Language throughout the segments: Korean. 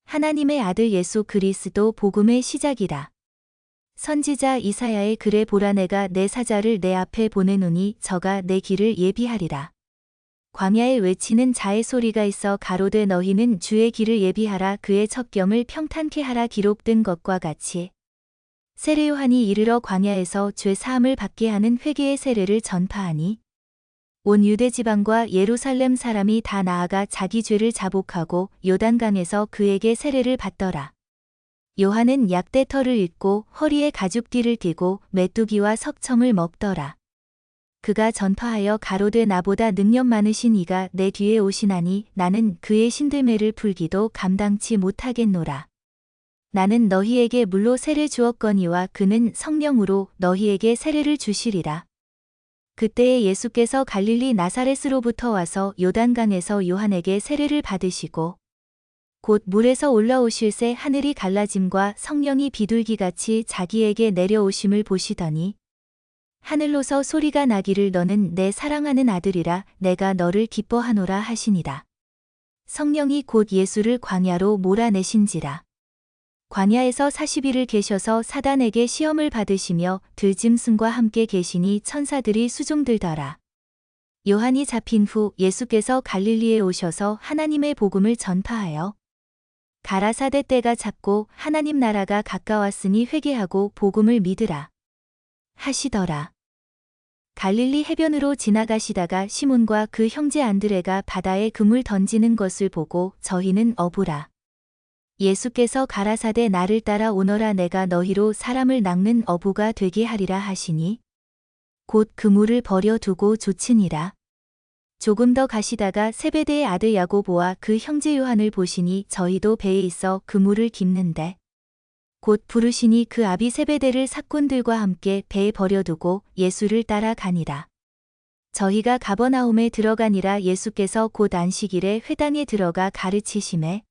하나님의 아들 예수 그리스도 복음의 시작이라. 선지자 이사야의 글에 보라 내가 내 사자를 내 앞에 보내노니 저가 내 길을 예비하리라. 광야에 외치는 자의 소리가 있어 가로되 너희는 주의 길을 예비하라 그의 첩경을 평탄케 하라 기록된 것과 같이 세례 요한이 이르러 광야에서 죄 사함을 받게 하는 회개의 세례를 전파하니 온 유대 지방과 예루살렘 사람이 다 나아가 자기 죄를 자복하고 요단강에서 그에게 세례를 받더라. 요한은 약대털을 입고 허리에 가죽띠를 띠고 메뚜기와 석청을 먹더라. 그가 전파하여 가로되 나보다 능력 많으신 이가 내 뒤에 오시나니 나는 그의 신들매를 풀기도 감당치 못하겠노라. 나는 너희에게 물로 세례 주었거니와 그는 성령으로 너희에게 세례를 주시리라. 그때에 예수께서 갈릴리 나사렛으로부터 와서 요단강에서 요한에게 세례를 받으시고 곧 물에서 올라오실새 하늘이 갈라짐과 성령이 비둘기같이 자기에게 내려오심을 보시더니 하늘로서 소리가 나기를 너는 내 사랑하는 아들이라 내가 너를 기뻐하노라 하시니라. 성령이 곧 예수를 광야로 몰아내신지라. 광야에서 40일을 계셔서 사단에게 시험을 받으시며 들짐승과 함께 계시니 천사들이 수종들더라. 요한이 잡힌 후 예수께서 갈릴리에 오셔서 하나님의 복음을 전파하여 가라사대 때가 찼고 하나님 나라가 가까웠으니 회개하고 복음을 믿으라 하시더라. 갈릴리 해변으로 지나가시다가 시몬과 그 형제 안드레가 바다에 금을 던지는 것을 보고 저희는 어부라. 예수께서 가라사대 나를 따라 오너라 내가 너희로 사람을 낚는 어부가 되게 하리라 하시니 곧 그물을 버려두고 조치니라. 조금 더 가시다가 세베대의 아들 야고보와 그 형제 요한을 보시니 저희도 배에 있어 그물을 깁는데 곧 부르시니 그 아비 세베대를 사꾼들과 함께 배에 버려두고 예수를 따라가니라. 저희가 가버나움에 들어가니라. 예수께서 곧 안식일에 회당에 들어가 가르치심에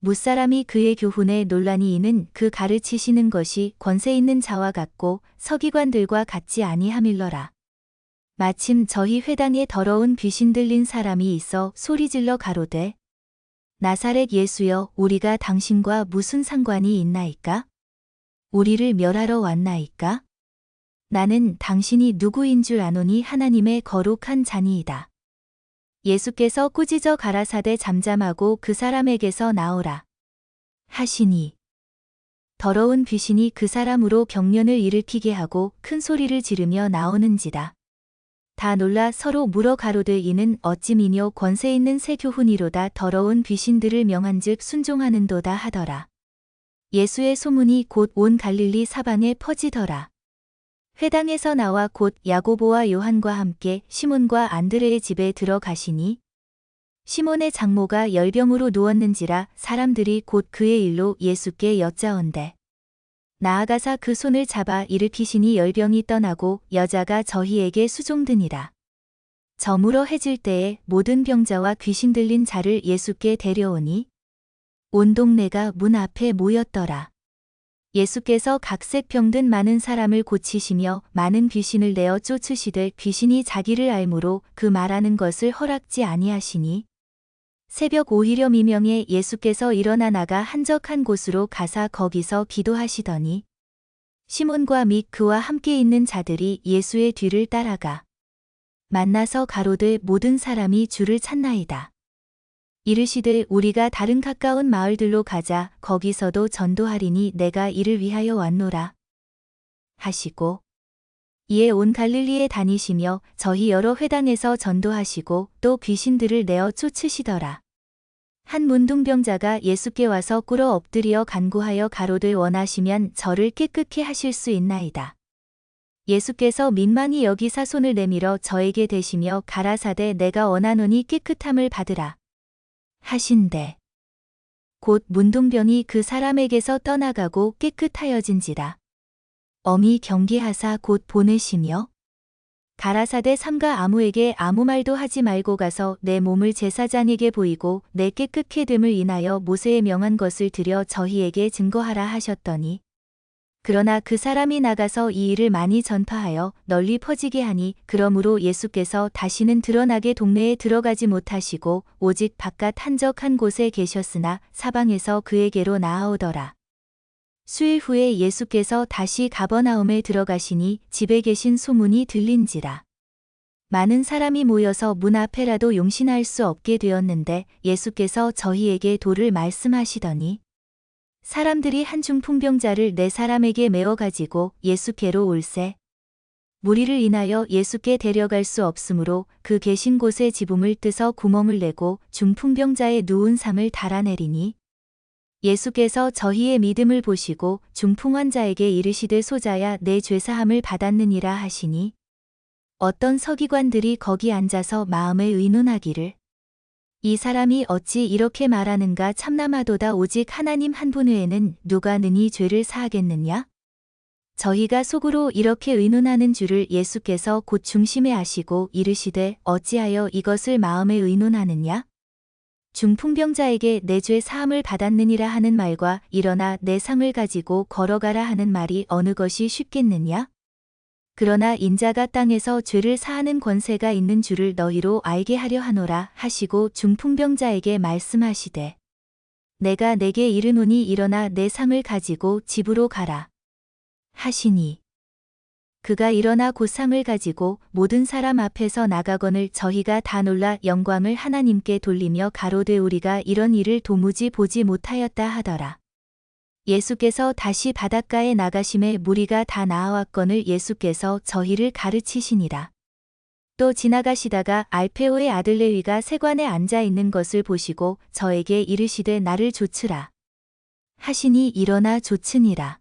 무사람이 그의 교훈에 놀라니 이는 그 가르치시는 것이 권세 있는 자와 같고 서기관들과 같지 아니함일러라. 마침 저희 회당에 더러운 귀신 들린 사람이 있어 소리질러 가로되 나사렛 예수여 우리가 당신과 무슨 상관이 있나이까? 우리를 멸하러 왔나이까? 나는 당신이 누구인 줄 아노니 하나님의 거룩한 자니이다. 예수께서 꾸짖어 가라사대 잠잠하고 그 사람에게서 나오라 하시니 더러운 귀신이 그 사람으로 경련을 일으키게 하고 큰 소리를 지르며 나오는지라. 다 놀라 서로 물어 가로되 이는 어찌 미뇨 권세 있는 새 교훈이로다 더러운 귀신들을 명한즉 순종하는도다 하더라. 예수의 소문이 곧 온 갈릴리 사방에 퍼지더라. 회당에서 나와 곧 야고보와 요한과 함께 시몬과 안드레의 집에 들어가시니 시몬의 장모가 열병으로 누웠는지라 사람들이 곧 그의 일로 예수께 여짜온대. 나아가사 그 손을 잡아 일으키시니 열병이 떠나고 여자가 저희에게 수종드니라. 저물어 해질 때에 모든 병자와 귀신 들린 자를 예수께 데려오니 온 동네가 문 앞에 모였더라. 예수께서 각색 병든 많은 사람을 고치시며 많은 귀신을 내어 쫓으시되 귀신이 자기를 알므로 그 말하는 것을 허락지 아니하시니 새벽 오히려 미명에 예수께서 일어나 나가 한적한 곳으로 가사 거기서 기도하시더니 시몬과 및 그와 함께 있는 자들이 예수의 뒤를 따라가 만나서 가로되 모든 사람이 주를 찾나이다. 이르시되 우리가 다른 가까운 마을들로 가자 거기서도 전도하리니 내가 이를 위하여 왔노라 하시고 이에 온 갈릴리에 다니시며 저희 여러 회당에서 전도하시고 또 귀신들을 내어 쫓으시더라. 한 문둥병자가 예수께 와서 꿇어 엎드려 간구하여 가로되 원하시면 저를 깨끗게 하실 수 있나이다. 예수께서 민망히 여기사 손을 내밀어 저에게 대시며 가라사대 내가 원하노니 깨끗함을 받으라 하신대. 곧 문둥병이 그 사람에게서 떠나가고 깨끗하여진지라. 엄히 경계하사 곧 보내시며 가라사대 삼가 아무에게 아무 말도 하지 말고 가서 내 몸을 제사장에게 보이고 내 깨끗게 됨을 인하여 모세의 명한 것을 들여 저희에게 증거하라 하셨더니 그러나 그 사람이 나가서 이 일을 많이 전파하여 널리 퍼지게 하니 그러므로 예수께서 다시는 드러나게 동네에 들어가지 못하시고 오직 바깥 한적한 곳에 계셨으나 사방에서 그에게로 나아오더라. 수일 후에 예수께서 다시 가버나움에 들어가시니 집에 계신 소문이 들린지라. 많은 사람이 모여서 문 앞에라도 용신할 수 없게 되었는데 예수께서 저희에게 도를 말씀하시더니 사람들이 한 중풍병자를 네 사람에게 메어 가지고 예수께로 올세. 무리를 인하여 예수께 데려갈 수 없으므로 그 계신 곳에 지붕을 뜯어 구멍을 내고 중풍병자의 누운 삶을 달아내리니 예수께서 저희의 믿음을 보시고 중풍 환자에게 이르시되 소자야 내 죄사함을 받았느니라 하시니 어떤 서기관들이 거기 앉아서 마음에 의논하기를 이 사람이 어찌 이렇게 말하는가 참남하도다 오직 하나님 한 분 외에는 누가 능히 죄를 사하겠느냐? 저희가 속으로 이렇게 의논하는 줄을 예수께서 곧 중심에 아시고 이르시되 어찌하여 이것을 마음에 의논하느냐? 중풍병자에게 내 죄 사함을 받았느니라 하는 말과 일어나 내 상을 가지고 걸어가라 하는 말이 어느 것이 쉽겠느냐? 그러나 인자가 땅에서 죄를 사하는 권세가 있는 줄을 너희로 알게 하려 하노라 하시고 중풍병자에게 말씀하시되 내가 내게 이르노니 일어나 내 상을 가지고 집으로 가라 하시니 그가 일어나 곧 상을 가지고 모든 사람 앞에서 나가거늘 저희가 다 놀라 영광을 하나님께 돌리며 가로되 우리가 이런 일을 도무지 보지 못하였다 하더라. 예수께서 다시 바닷가에 나가심에 무리가 다 나아왔거늘 예수께서 저희를 가르치시니라. 또 지나가시다가 알페오의 아들 레위가 세관에 앉아 있는 것을 보시고 저에게 이르시되 나를 좇으라 하시니 일어나 좇으니라.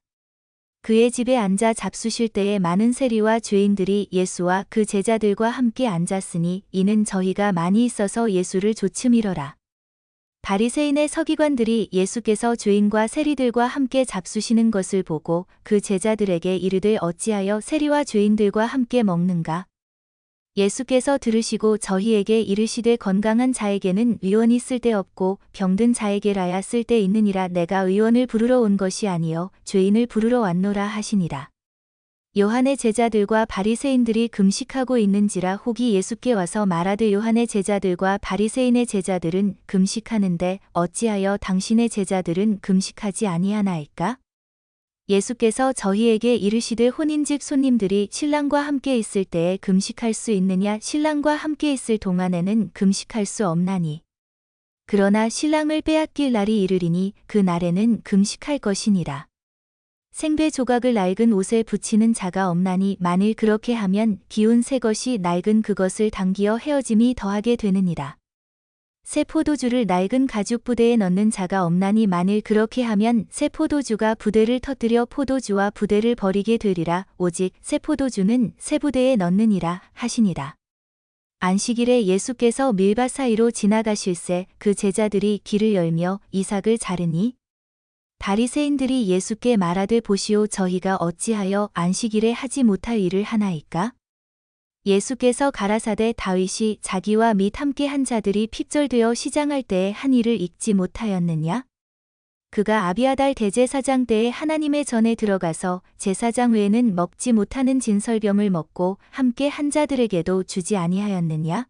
그의 집에 앉아 잡수실 때에 많은 세리와 죄인들이 예수와 그 제자들과 함께 앉았으니 이는 저희가 많이 있어서 예수를 좇음이러라. 바리새인의 서기관들이 예수께서 죄인과 세리들과 함께 잡수시는 것을 보고 그 제자들에게 이르되 어찌하여 세리와 죄인들과 함께 먹는가? 예수께서 들으시고 저희에게 이르시되 건강한 자에게는 의원이 쓸데없고 병든 자에게라야 쓸데있느니라 내가 의원을 부르러 온 것이 아니요 죄인을 부르러 왔노라 하시니라. 요한의 제자들과 바리새인들이 금식하고 있는지라 혹이 예수께 와서 말하되 요한의 제자들과 바리새인의 제자들은 금식하는데 어찌하여 당신의 제자들은 금식하지 아니하나이까? 예수께서 저희에게 이르시되 혼인집 손님들이 신랑과 함께 있을 때에 금식할 수 있느냐 신랑과 함께 있을 동안에는 금식할 수 없나니. 그러나 신랑을 빼앗길 날이 이르리니 그 날에는 금식할 것이니라. 생배 조각을 낡은 옷에 붙이는 자가 없나니 만일 그렇게 하면 기운 새 것이 낡은 그것을 당기어 헤어짐이 더하게 되느니라. 새 포도주를 낡은 가죽 부대에 넣는 자가 없나니 만일 그렇게 하면 새 포도주가 부대를 터뜨려 포도주와 부대를 버리게 되리라. 오직 새 포도주는 새 부대에 넣느니라 하시니라. 안식일에 예수께서 밀밭 사이로 지나가실새 그 제자들이 길을 열며 이삭을 자르니 바리새인들이 예수께 말하되 보시오 저희가 어찌하여 안식일에 하지 못할 일을 하나이까? 예수께서 가라사대 다윗이 자기와 및 함께 한 자들이 핍절되어 시장할 때에 한 일을 잊지 못하였느냐? 그가 아비아달 대제사장 때에 하나님의 전에 들어가서 제사장 외에는 먹지 못하는 진설병을 먹고 함께 한 자들에게도 주지 아니하였느냐?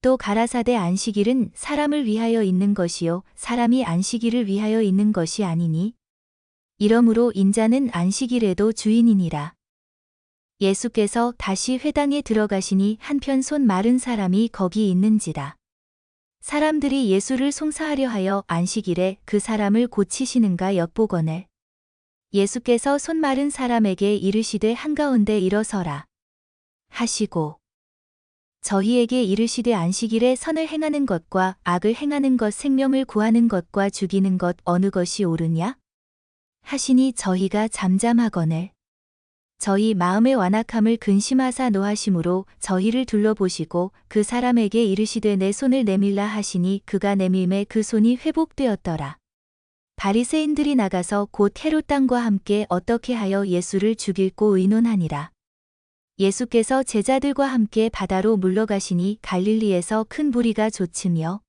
또 가라사대 안식일은 사람을 위하여 있는 것이요 사람이 안식일을 위하여 있는 것이 아니니 이러므로 인자는 안식일에도 주인이니라. 예수께서 다시 회당에 들어가시니 한편 손 마른 사람이 거기 있는지라. 사람들이 예수를 송사하려 하여 안식일에 그 사람을 고치시는가 엿보거늘 예수께서 손 마른 사람에게 이르시되 한가운데 일어서라 하시고 저희에게 이르시되 안식일에 선을 행하는 것과 악을 행하는 것 생명을 구하는 것과 죽이는 것 어느 것이 옳으냐? 하시니 저희가 잠잠하거늘 저희 마음의 완악함을 근심하사 노하심으로 저희를 둘러보시고 그 사람에게 이르시되 내 손을 내밀라 하시니 그가 내밀매 그 손이 회복되었더라. 바리새인들이 나가서 곧 헤롯 땅과 함께 어떻게 하여 예수를 죽일고 의논하니라. 예수께서 제자들과 함께 바다로 물러가시니 갈릴리에서 큰 무리가 좇으며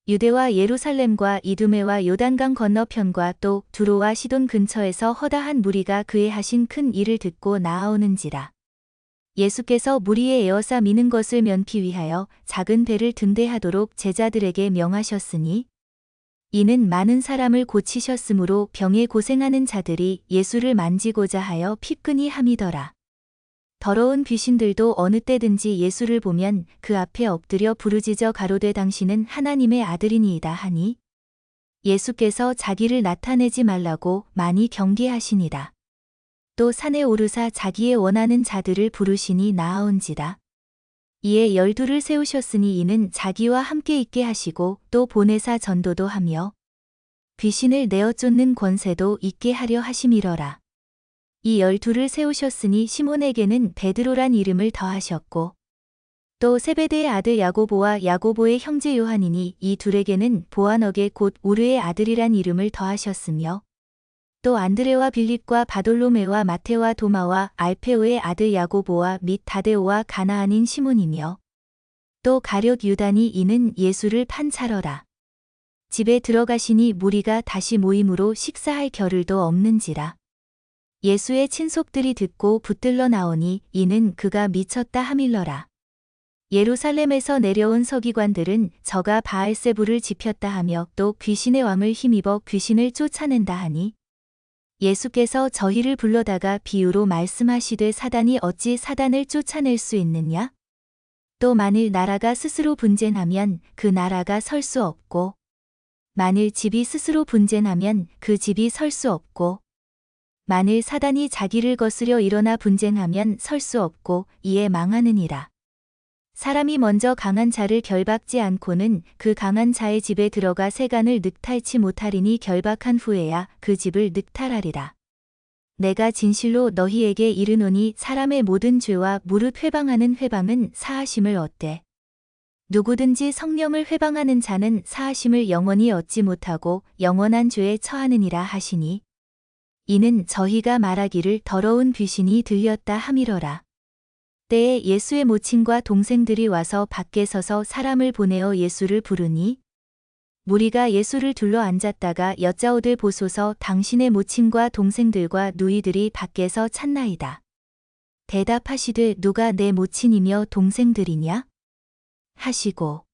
유대와 예루살렘과 이두메와 요단강 건너편과 또 두로와 시돈 근처에서 허다한 무리가 그의 하신 큰 일을 듣고 나아오는지라. 예수께서 무리에 에워싸 미는 것을 면피 위하여 작은 배를 등대하도록 제자들에게 명하셨으니 이는 많은 사람을 고치셨으므로 병에 고생하는 자들이 예수를 만지고자 하여 핍근히 함이더라. 더러운 귀신들도 어느 때든지 예수를 보면 그 앞에 엎드려 부르짖어 가로되 당신은 하나님의 아들이니이다 하니 예수께서 자기를 나타내지 말라고 많이 경계하시니라. 또 산에 오르사 자기의 원하는 자들을 부르시니 나아온지라. 이에 12를 세우셨으니 이는 자기와 함께 있게 하시고 또 보내사 전도도 하며 귀신을 내어 쫓는 권세도 있게 하려 하심이러라. 이 12를 세우셨으니 시몬에게는 베드로란 이름을 더하셨고 또 세베대의 아들 야고보와 야고보의 형제 요한이니 이 둘에게는 보아너게 곧 우르의 아들이란 이름을 더하셨으며 또 안드레와 빌립과 바돌로메와 마테와 도마와 알페오의 아들 야고보와 및 다데오와 가나안인 시몬이며 또 가룟 유다니 이는 예수를 판차러라. 집에 들어가시니 무리가 다시 모임으로 식사할 겨를도 없는지라. 예수의 친속들이 듣고 붙들러 나오니 이는 그가 미쳤다 하밀러라. 예루살렘에서 내려온 서기관들은 저가 바알세불을 지폈다 하며 또 귀신의 왕을 힘입어 귀신을 쫓아낸다 하니 예수께서 저희를 불러다가 비유로 말씀하시되 사단이 어찌 사단을 쫓아낼 수 있느냐? 또 만일 나라가 스스로 분쟁하면 그 나라가 설 수 없고 만일 집이 스스로 분쟁하면 그 집이 설 수 없고 만일 사단이 자기를 거스려 일어나 분쟁하면 설 수 없고 이에 망하느니라. 사람이 먼저 강한 자를 결박지 않고는 그 강한 자의 집에 들어가 세간을 늑탈치 못하리니 결박한 후에야 그 집을 늑탈하리라. 내가 진실로 너희에게 이르노니 사람의 모든 죄와 무릇 회방하는 회방은 사하심을 얻되 누구든지 성령을 회방하는 자는 사하심을 영원히 얻지 못하고 영원한 죄에 처하느니라 하시니 이는 저희가 말하기를 더러운 귀신이 들렸다 함이러라. 때에 예수의 모친과 동생들이 와서 밖에 서서 사람을 보내어 예수를 부르니 무리가 예수를 둘러 앉았다가 여짜오되 보소서 당신의 모친과 동생들과 누이들이 밖에서 찾나이다. 대답하시되 누가 내 모친이며 동생들이냐? 하시고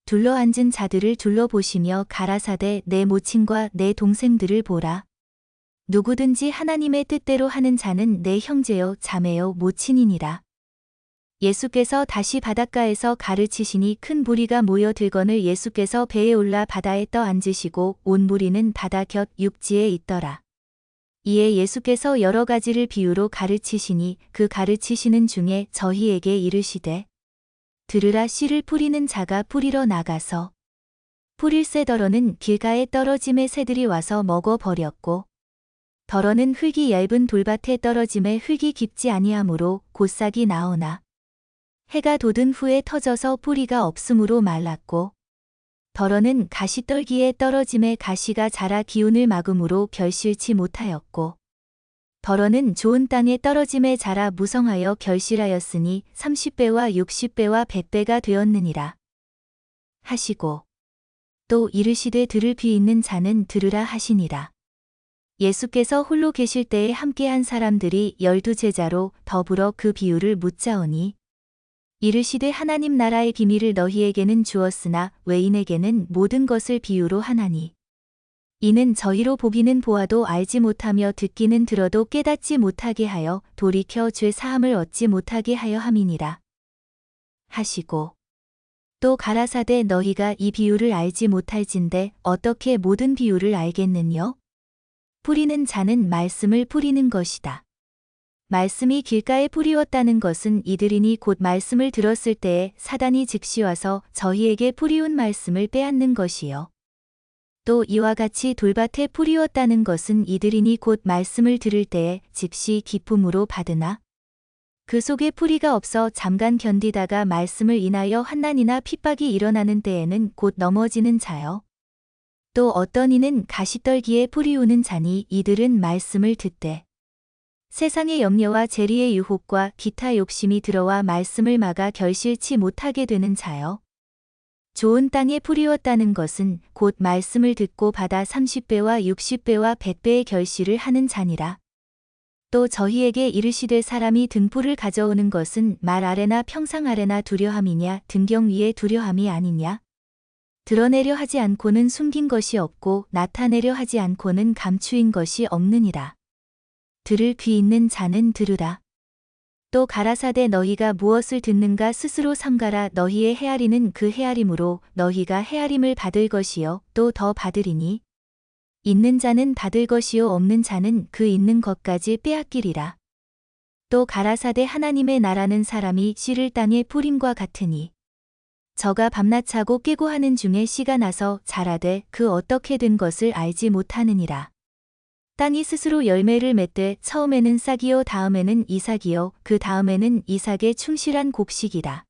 둘러 앉은 자들을 둘러보시며 가라사대 내 모친과 내 동생들을 보라. 누구든지 하나님의 뜻대로 하는 자는 내 형제요 자매요 모친이니라. 예수께서 다시 바닷가에서 가르치시니 큰 무리가 모여 들거늘 예수께서 배에 올라 바다에 떠 앉으시고 온 무리는 바다 곁 육지에 있더라. 이에 예수께서 여러 가지를 비유로 가르치시니 그 가르치시는 중에 저희에게 이르시되 들으라 씨를 뿌리는 자가 뿌리러 나가서 뿌릴새 더러는 길가에 떨어짐에 새들이 와서 먹어버렸고 더러는 흙이 얇은 돌밭에 떨어짐에 흙이 깊지 아니하므로 곧싹이 나오나 해가 돋은 후에 터져서 뿌리가 없으므로 말랐고 더러는 가시떨기에 떨어짐에 가시가 자라 기운을 막음으로 결실치 못하였고 더러는 좋은 땅에 떨어짐에 자라 무성하여 결실하였으니 30배와 60배와 100배가 되었느니라 하시고 또 이르시되 들을 귀 있는 자는 들으라 하시니라. 예수께서 홀로 계실 때에 함께한 사람들이 12제자로 더불어 그 비유를 묻자오니 이르시되 하나님 나라의 비밀을 너희에게는 주었으나 외인에게는 모든 것을 비유로 하나니 이는 저희로 보기는 보아도 알지 못하며 듣기는 들어도 깨닫지 못하게 하여 돌이켜 죄 사함을 얻지 못하게 하여 함이니라 하시고 또 가라사대 너희가 이 비유를 알지 못할진대 어떻게 모든 비유를 알겠느뇨? 뿌리는 자는 말씀을 뿌리는 것이다. 말씀이 길가에 뿌리웠다는 것은 이들이니 곧 말씀을 들었을 때에 사단이 즉시 와서 저희에게 뿌리운 말씀을 빼앗는 것이요. 또 이와 같이 돌밭에 뿌리웠다는 것은 이들이니 곧 말씀을 들을 때에 즉시 기쁨으로 받으나 그 속에 뿌리가 없어 잠깐 견디다가 말씀을 인하여 환난이나 핍박이 일어나는 때에는 곧 넘어지는 자요. 또 어떤 이는 가시떨기에 뿌리우는 자니 이들은 말씀을 듣되 세상의 염려와 재리의 유혹과 기타 욕심이 들어와 말씀을 막아 결실치 못하게 되는 자요. 좋은 땅에 뿌리웠다는 것은 곧 말씀을 듣고 받아 30배와 60배와 100배의 결실을 하는 자니라. 또 저희에게 이르시되 사람이 등불을 가져오는 것은 말 아래나 평상 아래나 두려함이냐 등경 위에 두려함이 아니냐. 드러내려 하지 않고는 숨긴 것이 없고 나타내려 하지 않고는 감추인 것이 없느니라. 들을 귀 있는 자는 들으라. 또 가라사대 너희가 무엇을 듣는가 스스로 삼가라. 너희의 헤아리는 그 헤아림으로 너희가 헤아림을 받을 것이요 또 더 받으리니 있는 자는 받을 것이요 없는 자는 그 있는 것까지 빼앗기리라. 또 가라사대 하나님의 나라는 사람이 씨를 땅에 뿌림과 같으니 저가 밤낮 자고 깨고 하는 중에 씨가 나서 자라되 그 어떻게 된 것을 알지 못하느니라. 땅이 스스로 열매를 맺되 처음에는 싹이요 다음에는 이삭이요 그 다음에는 이삭의 충실한 곡식이라.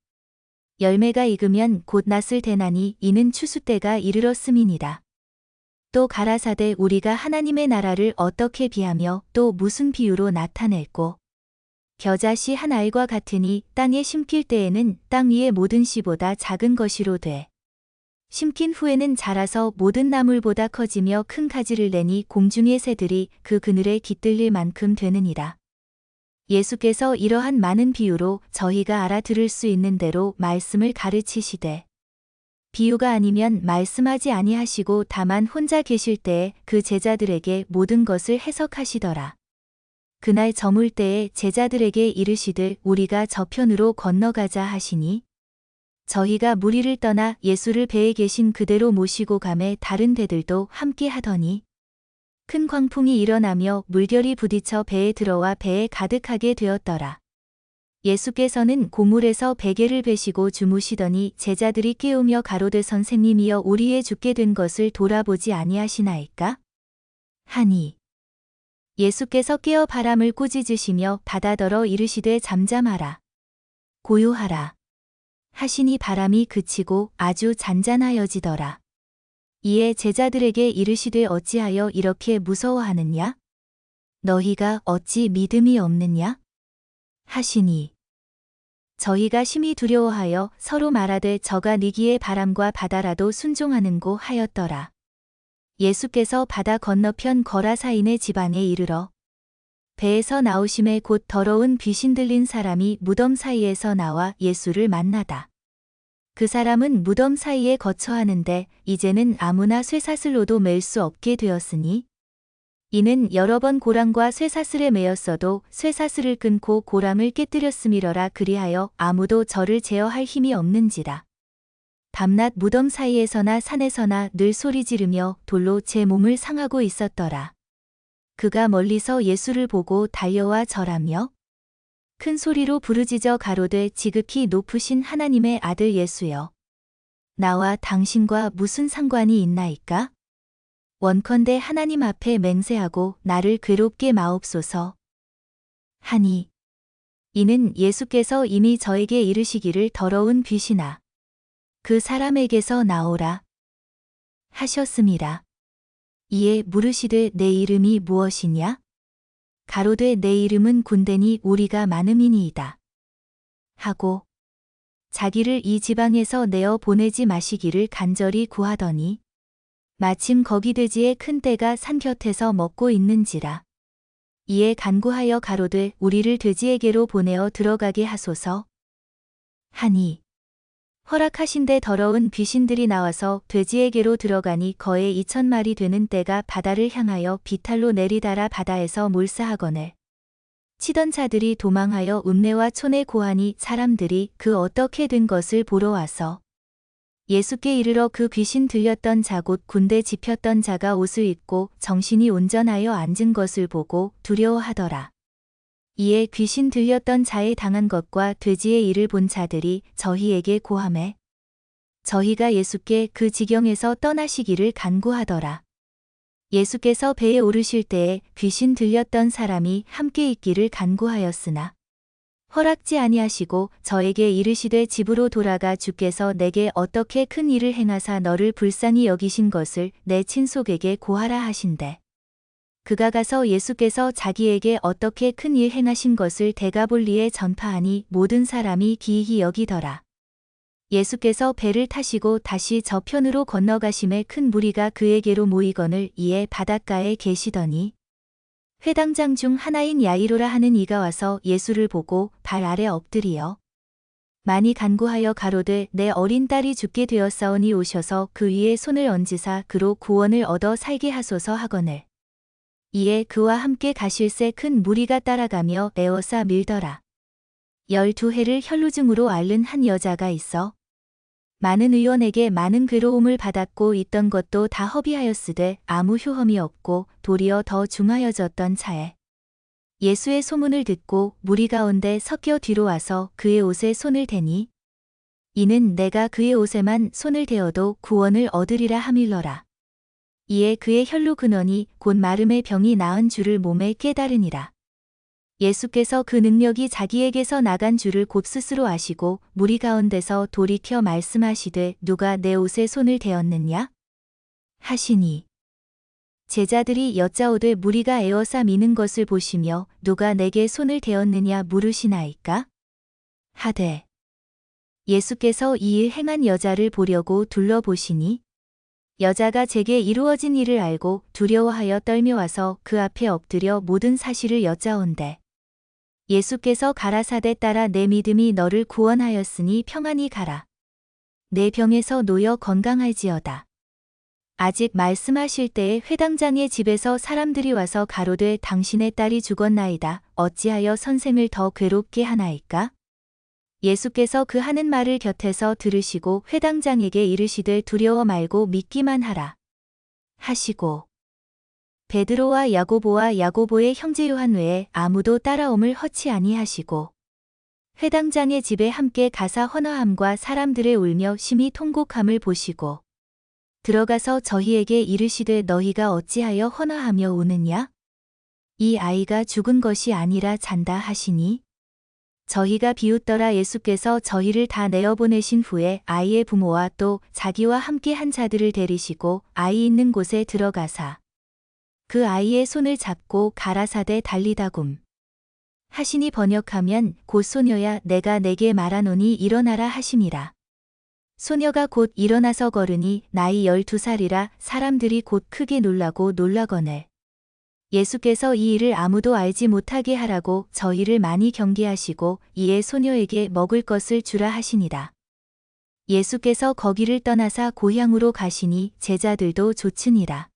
열매가 익으면 곧 낫을 대나니 이는 추수 때가 이르렀음이니라. 또 가라사대 우리가 하나님의 나라를 어떻게 비하며 또 무슨 비유로 나타낼꼬. 겨자씨 한 알과 같으니 땅에 심길 때에는 땅 위의 모든 씨보다 작은 것이로 돼. 심긴 후에는 자라서 모든 나물보다 커지며 큰 가지를 내니 공중의 새들이 그 그늘에 깃들릴 만큼 되느니라. 예수께서 이러한 많은 비유로 저희가 알아들을 수 있는 대로 말씀을 가르치시되 비유가 아니면 말씀하지 아니하시고 다만 혼자 계실 때에 그 제자들에게 모든 것을 해석하시더라. 그날 저물 때에 제자들에게 이르시되 우리가 저편으로 건너가자 하시니 저희가 무리를 떠나 예수를 배에 계신 그대로 모시고 가매 다른 배들도 함께 하더니 큰 광풍이 일어나며 물결이 부딪혀 배에 들어와 배에 가득하게 되었더라. 예수께서는 고물에서 베개를 베시고 주무시더니 제자들이 깨우며 가로되 선생님이여 우리의 죽게 된 것을 돌아보지 아니하시나이까? 하니 예수께서 깨어 바람을 꾸짖으시며 바다더러 이르시되 잠잠하라. 고요하라. 하시니 바람이 그치고 아주 잔잔하여지더라. 이에 제자들에게 이르시되 어찌하여 이렇게 무서워하느냐? 너희가 어찌 믿음이 없느냐? 하시니 저희가 심히 두려워하여 서로 말하되 저가 니기의 바람과 바다라도 순종하는고 하였더라. 예수께서 바다 건너편 거라사인의 지방에 이르러 배에서 나오심에 곧 더러운 귀신 들린 사람이 무덤 사이에서 나와 예수를 만나다. 그 사람은 무덤 사이에 거처하는데 이제는 아무나 쇠사슬로도 맬 수 없게 되었으니 이는 여러 번 고랑과 쇠사슬에 매였어도 쇠사슬을 끊고 고랑을 깨뜨렸음이러라. 그리하여 아무도 저를 제어할 힘이 없는지라. 밤낮 무덤 사이에서나 산에서나 늘 소리 지르며 돌로 제 몸을 상하고 있었더라. 그가 멀리서 예수를 보고 달려와 절하며 큰 소리로 부르짖어 가로되 지극히 높으신 하나님의 아들 예수여. 나와 당신과 무슨 상관이 있나이까? 원컨대 하나님 앞에 맹세하고 나를 괴롭게 마옵소서. 하니 이는 예수께서 이미 저에게 이르시기를 더러운 귀신아 그 사람에게서 나오라 하셨음이라. 이에 물으시되 내 이름이 무엇이냐? 가로되 내 이름은 군대니 우리가 많음이니이다. 하고 자기를 이 지방에서 내어 보내지 마시기를 간절히 구하더니 마침 거기 돼지의 큰 떼가 산 곁에서 먹고 있는지라. 이에 간구하여 가로되 우리를 돼지에게로 보내어 들어가게 하소서. 하니 허락하신데 더러운 귀신들이 나와서 돼지에게로 들어가니 거의 2,000마리 되는 떼가 바다를 향하여 비탈로 내리달아 바다에서 몰사하거늘 치던 자들이 도망하여 읍내와 촌에 고하니 사람들이 그 어떻게 된 것을 보러 와서 예수께 이르러 그 귀신 들렸던 자 곧 군대 집혔던 자가 옷을 입고 정신이 온전하여 앉은 것을 보고 두려워하더라. 이에 귀신 들렸던 자의 당한 것과 돼지의 일을 본 자들이 저희에게 고하매 저희가 예수께 그 지경에서 떠나시기를 간구하더라. 예수께서 배에 오르실 때에 귀신 들렸던 사람이 함께 있기를 간구하였으나 허락지 아니하시고 저에게 이르시되 집으로 돌아가 주께서 내게 어떻게 큰 일을 행하사 너를 불쌍히 여기신 것을 내 친속에게 고하라 하신대. 그가 가서 예수께서 자기에게 어떻게 큰 일 행하신 것을 데가볼리에 전파하니 모든 사람이 기이히 여기더라. 예수께서 배를 타시고 다시 저편으로 건너가심에 큰 무리가 그에게로 모이거늘 이에 바닷가에 계시더니 회당장 중 하나인 야이로라 하는 이가 와서 예수를 보고 발 아래 엎드리어 많이 간구하여 가로되 내 어린 딸이 죽게 되었사오니 오셔서 그 위에 손을 얹으사 그로 구원을 얻어 살게 하소서 하거늘 이에 그와 함께 가실새 큰 무리가 따라가며 에워싸 밀더라. 12해를 혈루증으로 앓는 한 여자가 있어 많은 의원에게 많은 괴로움을 받았고 있던 것도 다 허비하였으되 아무 효험이 없고 도리어 더 중하여졌던 차에 예수의 소문을 듣고 무리 가운데 섞여 뒤로 와서 그의 옷에 손을 대니 이는 내가 그의 옷에만 손을 대어도 구원을 얻으리라 하밀러라. 이에 그의 혈루 근원이 곧 마름의 병이 나은 줄을 몸에 깨달으니라. 예수께서 그 능력이 자기에게서 나간 줄을 곧 스스로 아시고 무리 가운데서 돌이켜 말씀하시되 누가 내 옷에 손을 대었느냐? 하시니 제자들이 여짜오되 무리가 에워싸 미는 것을 보시며 누가 내게 손을 대었느냐 물으시나이까? 하되 예수께서 이 일 행한 여자를 보려고 둘러보시니 여자가 제게 이루어진 일을 알고 두려워하여 떨며 와서 그 앞에 엎드려 모든 사실을 여짜온대. 예수께서 가라사대 따라 내 믿음이 너를 구원하였으니 평안히 가라. 내 병에서 놓여 건강할지어다. 아직 말씀하실 때에 회당장의 집에서 사람들이 와서 가로되 당신의 딸이 죽었나이다. 어찌하여 선생을 더 괴롭게 하나이까? 예수께서 그 하는 말을 곁에서 들으시고 회당장에게 이르시되 두려워 말고 믿기만 하라. 하시고 베드로와 야고보의 형제 요한 외에 아무도 따라옴을 허치 아니하시고 회당장의 집에 함께 가사 헌화함과 사람들의 울며 심히 통곡함을 보시고 들어가서 저희에게 이르시되 너희가 어찌하여 헌화하며 우느냐? 이 아이가 죽은 것이 아니라 잔다 하시니 저희가 비웃더라. 예수께서 저희를 다 내어보내신 후에 아이의 부모와 또 자기와 함께 한 자들을 데리시고 아이 있는 곳에 들어가사 그 아이의 손을 잡고 가라사대 달리다굼 하시니 번역하면 곧 소녀야 내가 내게 말하노니 일어나라 하심이라. 소녀가 곧 일어나서 걸으니 나이 12살이라 사람들이 곧 크게 놀라고 놀라거늘 예수께서 이 일을 아무도 알지 못하게 하라고 저희를 많이 경계하시고 이에 소녀에게 먹을 것을 주라 하시니라. 예수께서 거기를 떠나사 고향으로 가시니 제자들도 좇으니라.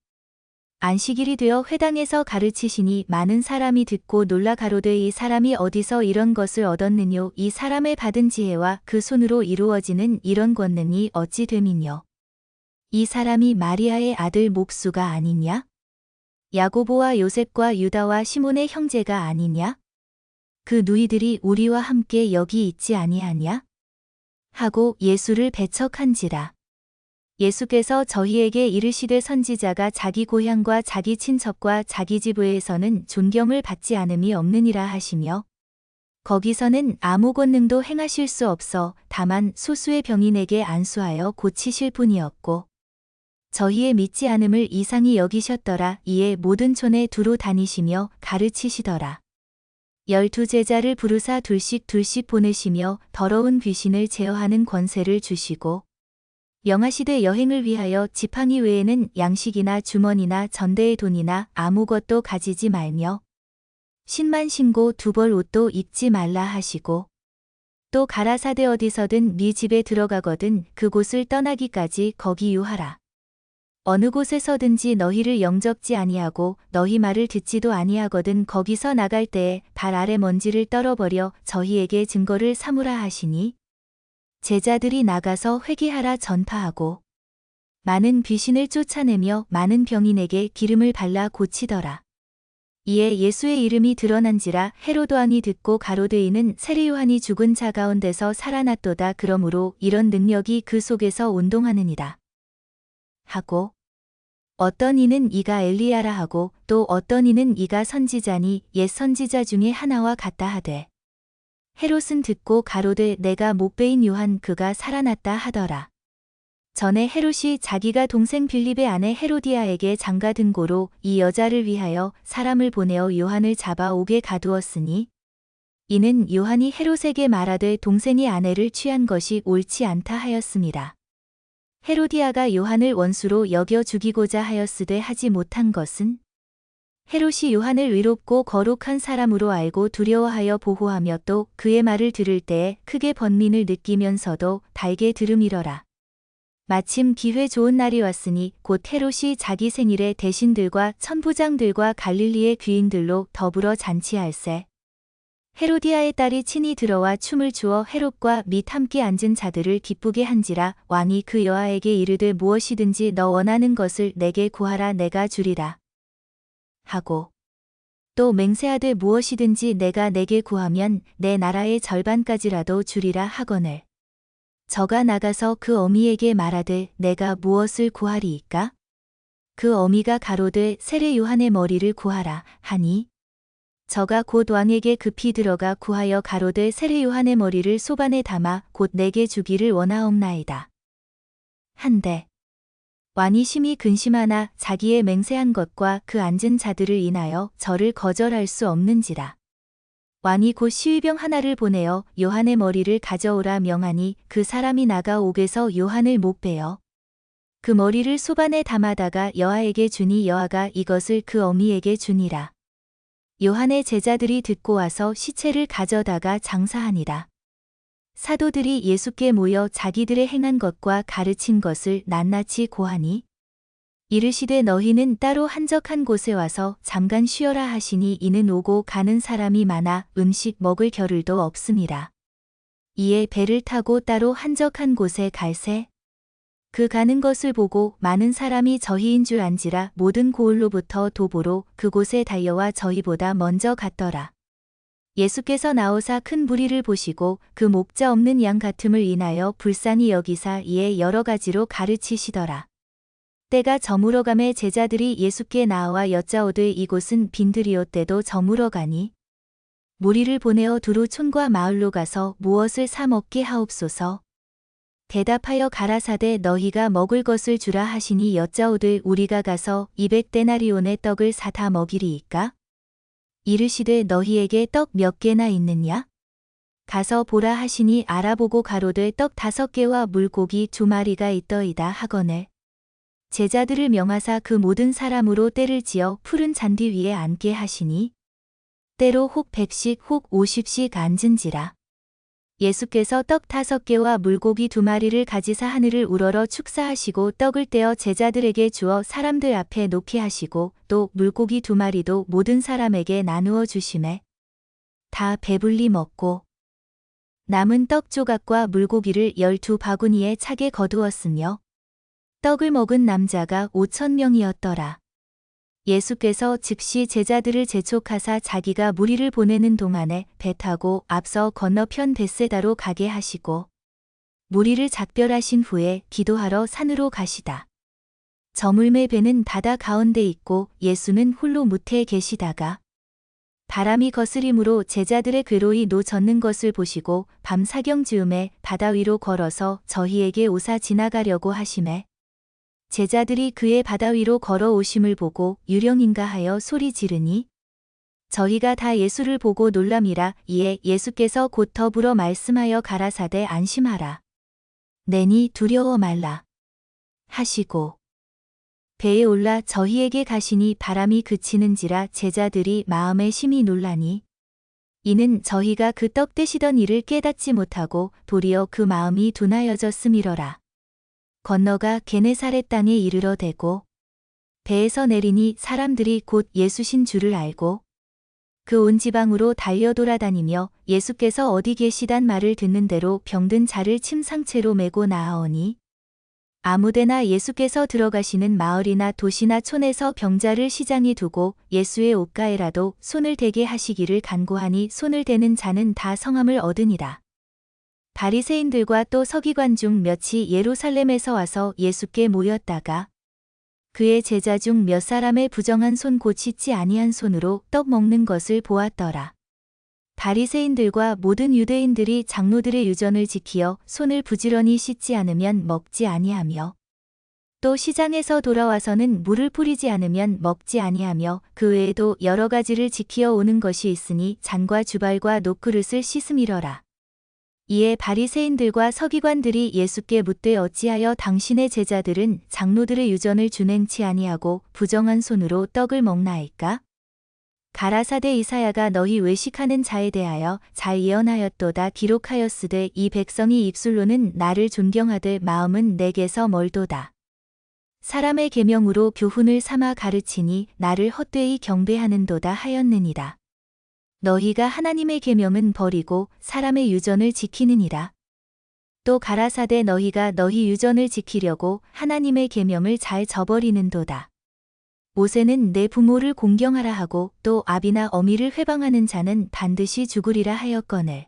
안식일이 되어 회당에서 가르치시니 많은 사람이 듣고 놀라 가로되 이 사람이 어디서 이런 것을 얻었느뇨? 이 사람의 받은 지혜와 그 손으로 이루어지는 이런 권능이 어찌 됨이뇨? 이 사람이 마리아의 아들 목수가 아니냐? 야고보와 요셉과 유다와 시몬의 형제가 아니냐? 그 누이들이 우리와 함께 여기 있지 아니하냐? 하고 예수를 배척한지라. 예수께서 저희에게 이르시되 선지자가 자기 고향과 자기 친척과 자기 집 외에서는 존경을 받지 않음이 없느니라 하시며 거기서는 아무 권능도 행하실 수 없어 다만 소수의 병인에게 안수하여 고치실 뿐이었고 저희의 믿지 않음을 이상히 여기셨더라. 이에 모든 촌에 두루 다니시며 가르치시더라. 12제자를 부르사 둘씩 보내시며 더러운 귀신을 제어하는 권세를 주시고 명하시되 여행을 위하여 지팡이 외에는 양식이나 주머니나 전대의 돈이나 아무것도 가지지 말며 신만 신고 두벌 옷도 입지 말라 하시고 또 가라사대 어디서든 네 집에 들어가거든 그곳을 떠나기까지 거기 유하라. 어느 곳에서든지 너희를 영접지 아니하고 너희 말을 듣지도 아니하거든 거기서 나갈 때에 발 아래 먼지를 떨어버려 저희에게 증거를 삼으라 하시니 제자들이 나가서 회개하라 전파하고 많은 귀신을 쫓아내며 많은 병인에게 기름을 발라 고치더라. 이에 예수의 이름이 드러난지라 헤로드 왕이 듣고 가로되 이는 세례 요한이 죽은 자 가운데서 살아났도다. 그러므로 이런 능력이 그 속에서 운동하느니라. 하고 어떤 이는 이가 엘리야라 하고 또 어떤 이는 이가 선지자니 옛 선지자 중에 하나와 같다 하되 헤롯은 듣고 가로되 내가 목베인 요한 그가 살아났다 하더라. 전에 헤롯이 자기가 동생 빌립의 아내 헤로디아에게 장가든 고로 이 여자를 위하여 사람을 보내어 요한을 잡아 옥에 가두었으니 이는 요한이 헤롯에게 말하되 동생이 아내를 취한 것이 옳지 않다 하였습니다. 헤로디아가 요한을 원수로 여겨 죽이고자 하였으되 하지 못한 것은 헤롯이 요한을 의롭고 거룩한 사람으로 알고 두려워하여 보호하며 또 그의 말을 들을 때에 크게 번민을 느끼면서도 달게 들음이러라. 마침 기회 좋은 날이 왔으니 곧 헤롯이 자기 생일에 대신들과 천부장들과 갈릴리의 귀인들로 더불어 잔치할세. 헤로디아의 딸이 친히 들어와 춤을 추어 헤롯과 및 함께 앉은 자들을 기쁘게 한지라. 왕이 그 여아에게 이르되 무엇이든지 너 원하는 것을 내게 구하라 내가 주리라 하고 또 맹세하되 무엇이든지 내가 내게 구하면 내 나라의 절반까지라도 주리라 하거늘. 저가 나가서 그 어미에게 말하되 내가 무엇을 구하리이까? 그 어미가 가로되 세례 요한의 머리를 구하라 하니 저가 곧 왕에게 급히 들어가 구하여 가로되 세례 요한의 머리를 소반에 담아 곧 내게 주기를 원하옵나이다 한데 왕이 심히 근심하나 자기의 맹세한 것과 그 앉은 자들을 인하여 저를 거절할 수 없는지라. 왕이 곧 시위병 하나를 보내어 요한의 머리를 가져오라 명하니 그 사람이 나가 옥에서 요한을 목베어 그 머리를 소반에 담아다가 여아에게 주니 여아가 이것을 그 어미에게 주니라. 요한의 제자들이 듣고 와서 시체를 가져다가 장사하니라. 사도들이 예수께 모여 자기들의 행한 것과 가르친 것을 낱낱이 고하니 이르시되 너희는 따로 한적한 곳에 와서 잠깐 쉬어라 하시니 이는 오고 가는 사람이 많아 음식 먹을 겨를도 없음이라. 이에 배를 타고 따로 한적한 곳에 갈새 그 가는 것을 보고 많은 사람이 저희인 줄 안지라. 모든 고을로부터 도보로 그곳에 달려와 저희보다 먼저 갔더라. 예수께서 나오사 큰 무리를 보시고 그 목자 없는 양 같음을 인하여 불쌍히 여기사 이에 여러 가지로 가르치시더라. 때가 저물어 가매 제자들이 예수께 나와 여짜오되 이곳은 빈들이오 때도 저물어 가니 무리를 보내어 두루 촌과 마을로 가서 무엇을 사 먹게 하옵소서. 대답하여 가라사대 너희가 먹을 것을 주라 하시니 여짜오되 우리가 가서 200데나리온의 떡을 사다 먹이리이까? 이르시되 너희에게 떡 몇 개나 있느냐? 가서 보라 하시니 알아보고 가로되 떡 5개와 물고기 2마리가 있더이다 하거늘. 제자들을 명하사 그 모든 사람으로 떼를 지어 푸른 잔디 위에 앉게 하시니 때로 혹 100씩 혹 50씩 앉은지라. 예수께서 떡 5개와 물고기 2마리를 가지사 하늘을 우러러 축사하시고 떡을 떼어 제자들에게 주어 사람들 앞에 놓게 하시고 또 물고기 2마리도 모든 사람에게 나누어 주시매 다 배불리 먹고 남은 떡 조각과 물고기를 12바구니에 차게 거두었으며 떡을 먹은 남자가 5,000명이었더라. 예수께서 즉시 제자들을 재촉하사 자기가 무리를 보내는 동안에 배 타고 앞서 건너편 벳세다로 가게 하시고 무리를 작별하신 후에 기도하러 산으로 가시다. 저물매 배는 바다 가운데 있고 예수는 홀로 무태에 계시다가 바람이 거스림으로 제자들의 괴로이 노젓는 것을 보시고 밤 사경즈음에 바다 위로 걸어서 저희에게 오사 지나가려고 하시매 제자들이 그의 바다 위로 걸어오심을 보고 유령인가 하여 소리 지르니 저희가 다 예수를 보고 놀람이라. 이에 예수께서 곧 더불어 말씀하여 가라사대 안심하라. 내니 두려워 말라 하시고 배에 올라 저희에게 가시니 바람이 그치는지라. 제자들이 마음에 심히 놀라니 이는 저희가 그 떡 떼시던 일을 깨닫지 못하고 도리어 그 마음이 둔하여졌음이러라. 건너가 게네사렛 땅에 이르러 대고 배에서 내리니 사람들이 곧 예수신 줄을 알고 그 온 지방으로 달려 돌아다니며 예수께서 어디 계시단 말을 듣는 대로 병든 자를 침상채로 메고 나아오니 아무데나 예수께서 들어가시는 마을이나 도시나 촌에서 병자를 시장에 두고 예수의 옷가에라도 손을 대게 하시기를 간구하니 손을 대는 자는 다 성함을 얻으니라. 바리새인들과 또 서기관 중 몇이 예루살렘에서 와서 예수께 모였다가 그의 제자 중 몇 사람의 부정한 손 곧 씻지 아니한 손으로 떡 먹는 것을 보았더라. 바리새인들과 모든 유대인들이 장로들의 유전을 지키어 손을 부지런히 씻지 않으면 먹지 아니하며 또 시장에서 돌아와서는 물을 뿌리지 않으면 먹지 아니하며 그 외에도 여러 가지를 지키어 오는 것이 있으니 잔과 주발과 녹그릇을 씻음이러라. 이에 바리새인들과 서기관들이 예수께 묻되 어찌하여 당신의 제자들은 장로들의 유전을 준행치 아니하고 부정한 손으로 떡을 먹나이까? 가라사대 이사야가 너희 외식하는 자에 대하여 잘 예언하였도다. 기록하였으되 이 백성이 입술로는 나를 존경하되 마음은 내게서 멀도다. 사람의 계명으로 교훈을 삼아 가르치니 나를 헛되이 경배하는도다 하였느니라. 너희가 하나님의 계명은 버리고 사람의 유전을 지키느니라. 또 가라사대 너희가 너희 유전을 지키려고 하나님의 계명을 잘 저버리는도다. 모세는 내 부모를 공경하라 하고 또 아비나 어미를 회방하는 자는 반드시 죽으리라 하였거늘.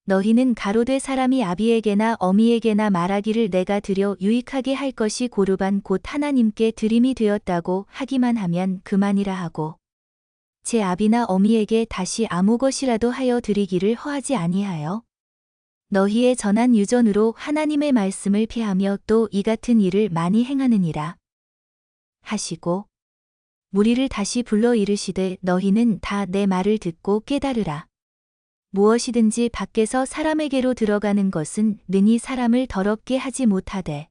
너희는 가로되 사람이 아비에게나 어미에게나 말하기를 내가 드려 유익하게 할 것이 고르반 곧 하나님께 드림이 되었다고 하기만 하면 그만이라 하고 제 아비나 어미에게 다시 아무 것이라도 하여 드리기를 허하지 아니하여 너희의 전한 유전으로 하나님의 말씀을 피하며 또 이 같은 일을 많이 행하느니라 하시고 무리를 다시 불러 이르시되 너희는 다 내 말을 듣고 깨달으라. 무엇이든지 밖에서 사람에게로 들어가는 것은 능히 사람을 더럽게 하지 못하되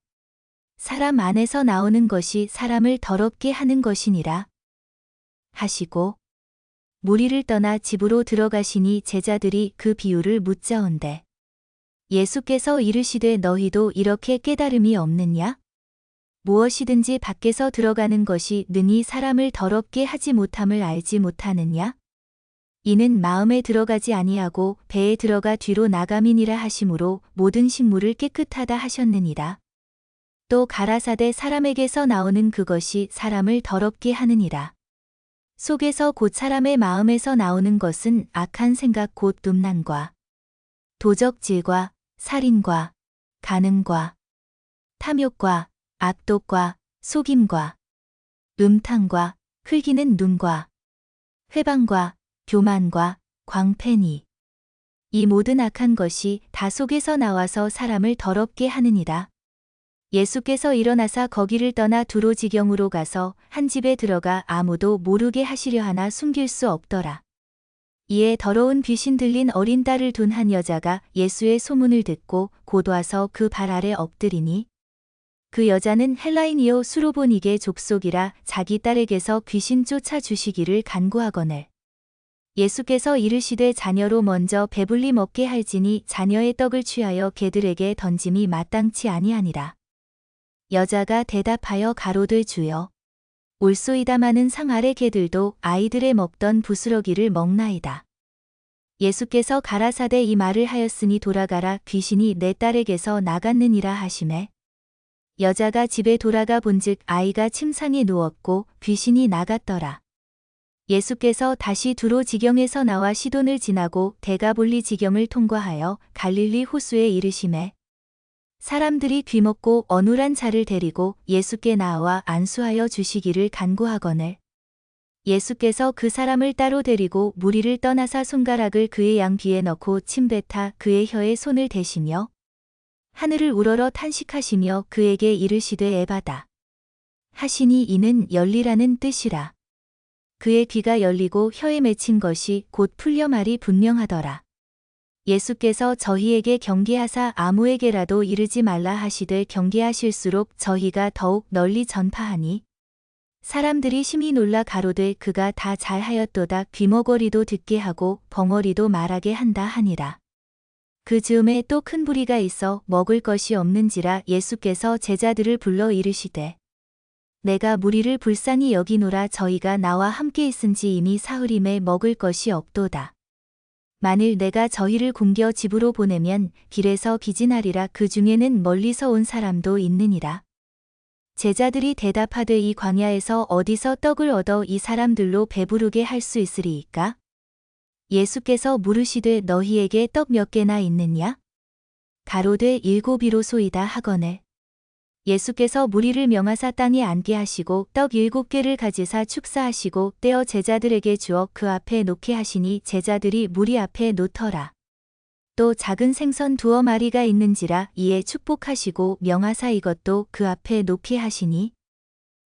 사람 안에서 나오는 것이 사람을 더럽게 하는 것이니라 하시고 무리를 떠나 집으로 들어가시니 제자들이 그 비유를 묻자온대 예수께서 이르시되 너희도 이렇게 깨달음이 없느냐? 무엇이든지 밖에서 들어가는 것이 능히 사람을 더럽게 하지 못함을 알지 못하느냐? 이는 마음에 들어가지 아니하고 배에 들어가 뒤로 나감이니라 하심으로 모든 식물을 깨끗하다 하셨느니라. 또 가라사대 사람에게서 나오는 그것이 사람을 더럽게 하느니라. 속에서 곧 사람의 마음에서 나오는 것은 악한 생각 곧 음란과 도적질과 살인과 간음과 탐욕과 악독과 속임과 음탕과 흘기는 눈과 회방과 교만과 광패니 이 모든 악한 것이 다 속에서 나와서 사람을 더럽게 하느니라. 예수께서 일어나사 거기를 떠나 두로 지경으로 가서 한 집에 들어가 아무도 모르게 하시려 하나 숨길 수 없더라. 이에 더러운 귀신 들린 어린 딸을 둔 한 여자가 예수의 소문을 듣고 곧 와서 그 발 아래 엎드리니 그 여자는 헬라인이요 수로보니게 족속이라 자기 딸에게서 귀신 쫓아 주시기를 간구하거늘. 예수께서 이르시되 자녀로 먼저 배불리 먹게 할지니 자녀의 떡을 취하여 개들에게 던짐이 마땅치 아니하니라. 여자가 대답하여 가로되 주여 올소이다마는 상 아래 개들도 아이들의 먹던 부스러기를 먹나이다. 예수께서 가라사대 이 말을 하였으니 돌아가라 귀신이 내 딸에게서 나갔느니라 하시매 여자가 집에 돌아가 본즉 아이가 침상에 누웠고 귀신이 나갔더라. 예수께서 다시 두로 지경에서 나와 시돈을 지나고 데가볼리 지경을 통과하여 갈릴리 호수에 이르시매 사람들이 귀먹고 어눌한 자를 데리고 예수께 나와 안수하여 주시기를 간구하거늘. 예수께서 그 사람을 따로 데리고 무리를 떠나사 손가락을 그의 양귀에 넣고 침뱉아 그의 혀에 손을 대시며 하늘을 우러러 탄식하시며 그에게 이르시되 에바다 하시니 이는 열리라는 뜻이라. 그의 귀가 열리고 혀에 맺힌 것이 곧 풀려 말이 분명하더라. 예수께서 저희에게 경계하사 아무에게라도 이르지 말라 하시되 경계하실수록 저희가 더욱 널리 전파하니 사람들이 심히 놀라 가로되 그가 다 잘하였도다. 귀머거리도 듣게 하고 벙어리도 말하게 한다 하니라. 그 즈음에 또 큰 부리가 있어 먹을 것이 없는지라 예수께서 제자들을 불러 이르시되 내가 무리를 불쌍히 여기노라. 저희가 나와 함께 있은지 이미 사흘임에 먹을 것이 없도다. 만일 내가 저희를 굶겨 집으로 보내면 길에서 기진하리라. 그 중에는 멀리서 온 사람도 있느니라. 제자들이 대답하되 이 광야에서 어디서 떡을 얻어 이 사람들로 배부르게 할 수 있으리이까? 예수께서 물으시되 너희에게 떡 몇 개나 있느냐? 가로되 7이로소이다 하거늘. 예수께서 무리를 명하사 땅에 앉게 하시고 떡 7개를 가지사 축사하시고 떼어 제자들에게 주어 그 앞에 놓게 하시니 제자들이 무리 앞에 놓더라. 또 작은 생선 2마리가 있는지라 이에 축복하시고 명하사 이것도 그 앞에 놓게 하시니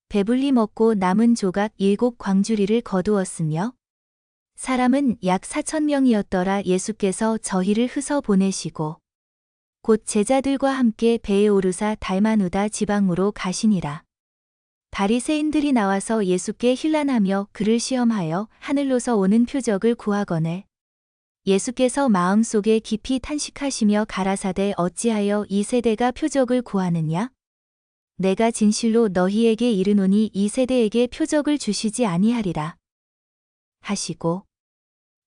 배불리 먹고 남은 조각 7광주리를 거두었으며 사람은 약 4,000명이었더라. 예수께서 저희를 흩어 보내시고 곧 제자들과 함께 배에 오르사 달마누다 지방으로 가시니라. 바리새인들이 나와서 예수께 힐난하며 그를 시험하여 하늘로서 오는 표적을 구하거늘 예수께서 마음속에 깊이 탄식하시며 가라사대 어찌하여 이 세대가 표적을 구하느냐? 내가 진실로 너희에게 이르노니 이 세대에게 표적을 주시지 아니하리라. 하시고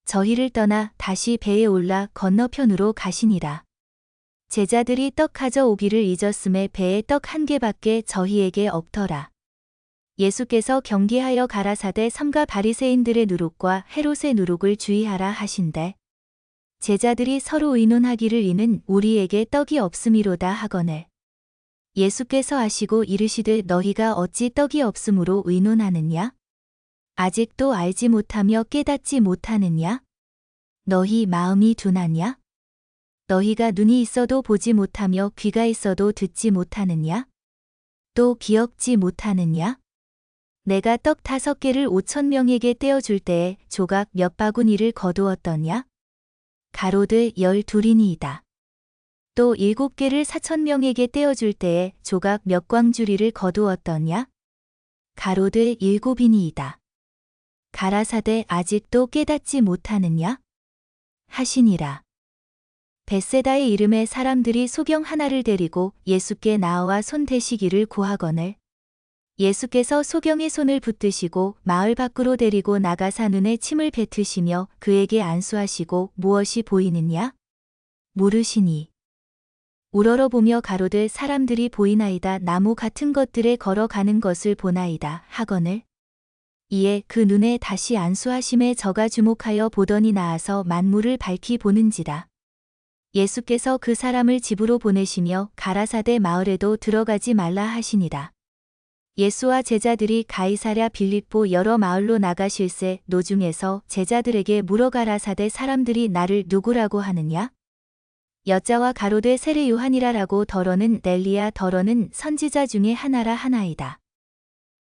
저희를 떠나 다시 배에 올라 건너편으로 가시니라. 제자들이 떡 가져 오기를 잊었음에 배에 떡 1개밖에 저희에게 없더라. 예수께서 경계하여 가라사대 삼가 바리새인들의 누룩과 헤롯의 누룩을 주의하라 하신대. 제자들이 서로 의논하기를 이는 우리에게 떡이 없음이로다 하거늘 예수께서 아시고 이르시되 너희가 어찌 떡이 없음으로 의논하느냐? 아직도 알지 못하며 깨닫지 못하느냐? 너희 마음이 둔하냐? 너희가 눈이 있어도 보지 못하며 귀가 있어도 듣지 못하느냐? 또 기억지 못하느냐? 내가 떡 5개를 5,000명에게 떼어줄 때에 조각 몇 바구니를 거두었더냐? 가로되 12이니이다. 또 7개를 4,000명에게 떼어줄 때에 조각 몇 광주리를 거두었더냐? 가로되 7이니이다. 가라사대 아직도 깨닫지 못하느냐? 하시니라. 벳세다의 이름의 사람들이 소경 하나를 데리고 예수께 나와 손 대시기를 구하거늘 예수께서 소경의 손을 붙드시고 마을 밖으로 데리고 나가사 눈에 침을 뱉으시며 그에게 안수하시고 무엇이 보이느냐? 물으시니 우러러보며 가로되 사람들이 보이나이다. 나무 같은 것들에 걸어가는 것을 보나이다 하거늘 이에 그 눈에 다시 안수하심에 저가 주목하여 보더니 나아서 만물을 밝히 보는지라. 예수께서 그 사람을 집으로 보내시며 가라사대 마을에도 들어가지 말라 하시니라. 예수와 제자들이 가이사랴 빌립보 여러 마을로 나가실새 노중에서 제자들에게 물어 가라사대 사람들이 나를 누구라고 하느냐? 여자와 가로되 세례 요한이라라고 더러는 넬리야 더러는 선지자 중에 하나라 하나이다.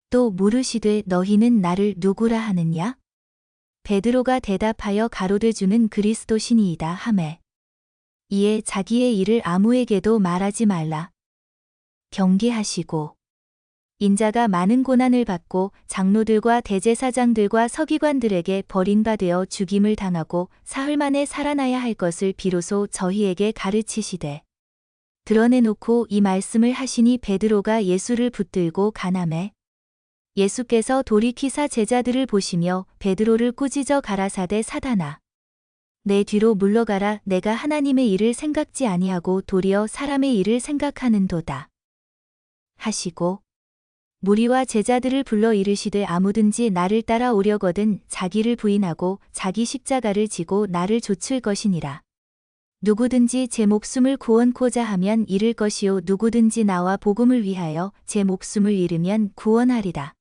또 물으시되 너희는 나를 누구라 하느냐? 베드로가 대답하여 가로되 주는 그리스도시니이다 하매 이에 자기의 일을 아무에게도 말하지 말라. 경계하시고 인자가 많은 고난을 받고 장로들과 대제사장들과 서기관들에게 버림받아 죽임을 당하고 사흘 만에 살아나야 할 것을 비로소 저희에게 가르치시되 드러내놓고 이 말씀을 하시니 베드로가 예수를 붙들고 가나매 예수께서 돌이키사 제자들을 보시며 베드로를 꾸짖어 가라사대 사단아 내 뒤로 물러가라. 내가 하나님의 일을 생각지 아니하고 도리어 사람의 일을 생각하는도다. 하시고 무리와 제자들을 불러 이르시되 아무든지 나를 따라 오려거든 자기를 부인하고 자기 십자가를 지고 나를 좇을 것이니라. 누구든지 제 목숨을 구원코자 하면 잃을 것이요 누구든지 나와 복음을 위하여 제 목숨을 잃으면 구원하리라.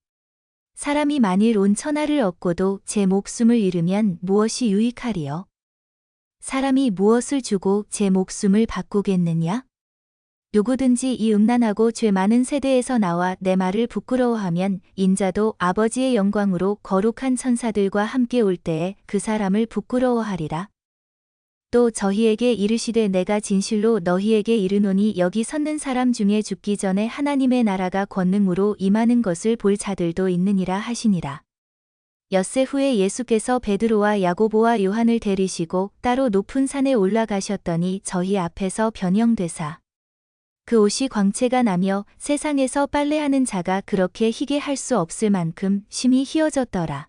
사람이 만일 온 천하를 얻고도 제 목숨을 잃으면 무엇이 유익하리요? 사람이 무엇을 주고 제 목숨을 바꾸겠느냐? 누구든지 이 음란하고 죄 많은 세대에서 나와 내 말을 부끄러워하면 인자도 아버지의 영광으로 거룩한 천사들과 함께 올 때에 그 사람을 부끄러워하리라. 또 저희에게 이르시되 내가 진실로 너희에게 이르노니 여기 섰는 사람 중에 죽기 전에 하나님의 나라가 권능으로 임하는 것을 볼 자들도 있느니라 하시니라. 엿새 후에 예수께서 베드로와 야고보와 요한을 데리시고 따로 높은 산에 올라가셨더니 저희 앞에서 변형되사 그 옷이 광채가 나며 세상에서 빨래하는 자가 그렇게 희게 할 수 없을 만큼 심히 희어졌더라.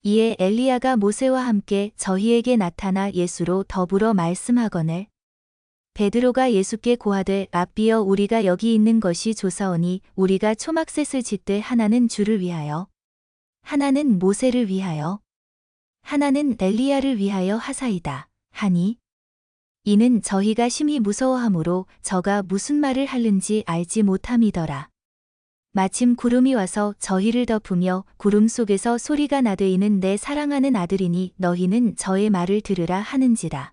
이에 엘리야가 모세와 함께 저희에게 나타나 예수로 더불어 말씀하거늘 베드로가 예수께 고하되 랍비여 우리가 여기 있는 것이 좋사오니 우리가 초막셋을 짓되 하나는 주를 위하여 하나는 모세를 위하여 하나는 엘리야를 위하여 하사이다 하니 이는 저희가 심히 무서워하므로 저가 무슨 말을 하는지 알지 못함이더라. 마침 구름이 와서 저희를 덮으며 구름 속에서 소리가 나되 이는 내 사랑하는 아들이니 너희는 저의 말을 들으라 하는지라.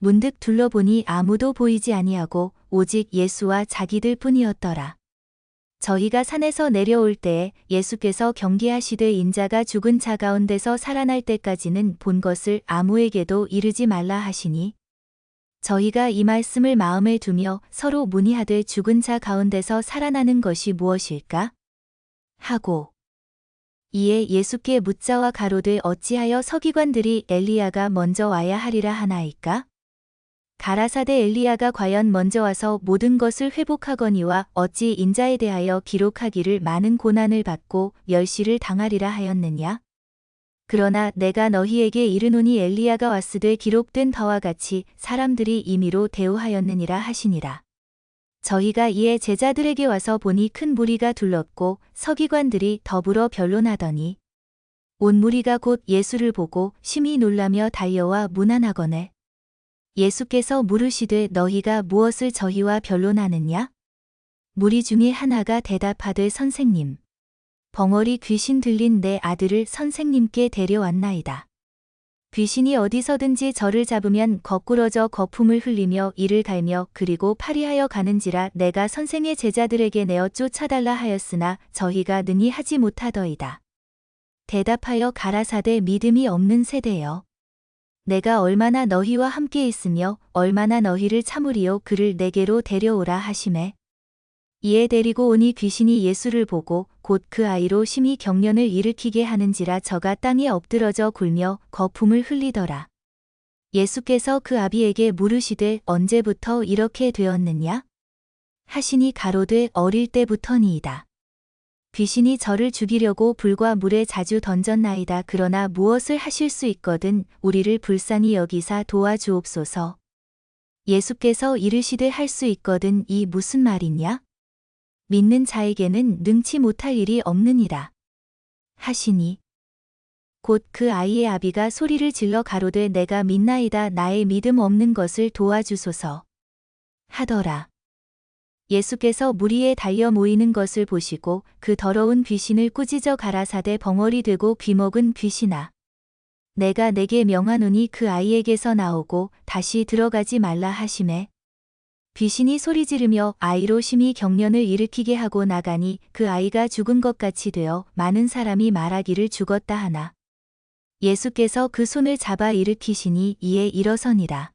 문득 둘러보니 아무도 보이지 아니하고 오직 예수와 자기들 뿐이었더라. 저희가 산에서 내려올 때에 예수께서 경계하시되 인자가 죽은 자 가운데서 살아날 때까지는 본 것을 아무에게도 이르지 말라 하시니 저희가 이 말씀을 마음에 두며 서로 문의하되 죽은 자 가운데서 살아나는 것이 무엇일까? 하고 이에 예수께 묻자와 가로되 어찌하여 서기관들이 엘리야가 먼저 와야 하리라 하나이까? 가라사대 엘리야가 과연 먼저 와서 모든 것을 회복하거니와 어찌 인자에 대하여 기록하기를 많은 고난을 받고 멸시를 당하리라 하였느냐? 그러나 내가 너희에게 이르노니 엘리야가 왔으되 기록된 바와 같이 사람들이 임의로 대우하였느니라 하시니라. 저희가 이에 제자들에게 와서 보니 큰 무리가 둘렀고 서기관들이 더불어 변론하더니 온 무리가 곧 예수를 보고 심히 놀라며 달려와 문안하거늘 예수께서 물으시되 너희가 무엇을 저희와 변론하느냐? 무리 중에 하나가 대답하되 선생님, 벙어리 귀신 들린 내 아들을 선생님께 데려왔나이다. 귀신이 어디서든지 저를 잡으면 거꾸러져 거품을 흘리며 이를 갈며 그리고 파리하여 가는지라 내가 선생의 제자들에게 내어 쫓아달라 하였으나 저희가 능히 하지 못하더이다. 대답하여 가라사대 믿음이 없는 세대여. 내가 얼마나 너희와 함께 있으며 얼마나 너희를 참으리요 그를 내게로 데려오라 하시매. 이에 데리고 오니 귀신이 예수를 보고 곧 그 아이로 심히 경련을 일으키게 하는지라 저가 땅에 엎드러져 굴며 거품을 흘리더라. 예수께서 그 아비에게 물으시되 언제부터 이렇게 되었느냐? 하시니 가로되 어릴 때부터니이다. 귀신이 저를 죽이려고 불과 물에 자주 던졌나이다. 그러나 무엇을 하실 수 있거든 우리를 불쌍히 여기사 도와주옵소서. 예수께서 이르시되 할 수 있거든 이 무슨 말이냐? 믿는 자에게는 능치 못할 일이 없느니라. 하시니 곧 그 아이의 아비가 소리를 질러 가로되 내가 믿나이다 나의 믿음 없는 것을 도와주소서 하더라. 예수께서 무리에 달려 모이는 것을 보시고 그 더러운 귀신을 꾸짖어 가라사대 벙어리 되고 귀먹은 귀신아. 내가 내게 명하노니 그 아이에게서 나오고 다시 들어가지 말라 하시매. 귀신이 소리 지르며 아이로 심히 경련을 일으키게 하고 나가니 그 아이가 죽은 것 같이 되어 많은 사람이 말하기를 죽었다 하나. 예수께서 그 손을 잡아 일으키시니 이에 일어서니라.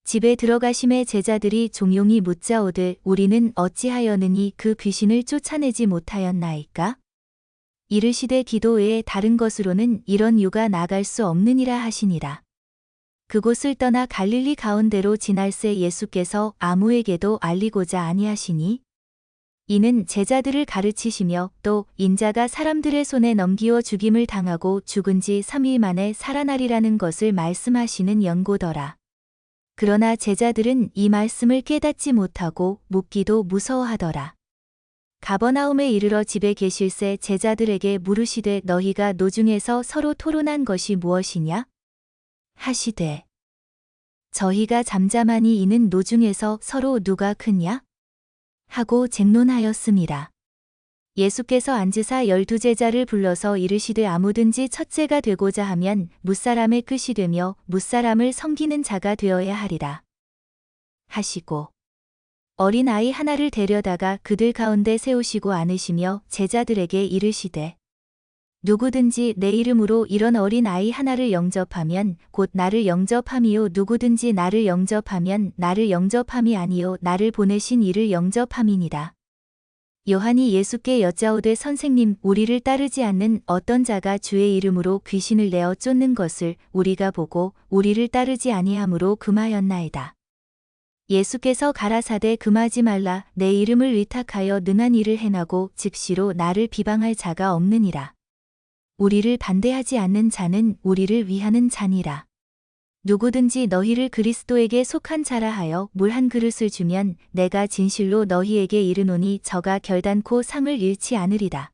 집에 들어가심에 제자들이 종용이 묻자오되 우리는 어찌하여느니 그 귀신을 쫓아내지 못하였나이까? 이르시되 기도 외에 다른 것으로는 이런 유가 나갈 수 없느니라 하시니라. 그곳을 떠나 갈릴리 가운데로 지날새 예수께서 아무에게도 알리고자 아니하시니 이는 제자들을 가르치시며 또 인자가 사람들의 손에 넘기어 죽임을 당하고 죽은 지 3일 만에 살아나리라는 것을 말씀하시는 연고더라. 그러나 제자들은 이 말씀을 깨닫지 못하고 묻기도 무서워하더라. 가버나움에 이르러 집에 계실새 제자들에게 물으시되 너희가 노중에서 서로 토론한 것이 무엇이냐? 하시되 저희가 잠잠하니 이는 노중에서 서로 누가 크냐? 하고 쟁론하였습니다. 예수께서 앉으사 12제자를 불러서 이르시되 아무든지 첫째가 되고자 하면 뭇사람의 끝이 되며 뭇사람을 섬기는 자가 되어야 하리라. 하시고 어린 아이 하나를 데려다가 그들 가운데 세우시고 안으시며 제자들에게 이르시되 누구든지 내 이름으로 이런 어린 아이 하나를 영접하면 곧 나를 영접함이요 누구든지 나를 영접하면 나를 영접함이 아니요 나를 보내신 이를 영접함이니라. 요한이 예수께 여짜오되 선생님 우리를 따르지 않는 어떤 자가 주의 이름으로 귀신을 내어 쫓는 것을 우리가 보고 우리를 따르지 아니하므로 금하였나이다. 예수께서 가라사대 금하지 말라 내 이름을 위탁하여 능한 일을 행하고 즉시로 나를 비방할 자가 없느니라. 우리를 반대하지 않는 자는 우리를 위하는 자니라. 누구든지 너희를 그리스도에게 속한 자라 하여 물 한 그릇을 주면 내가 진실로 너희에게 이르노니 저가 결단코 상을 잃지 않으리다.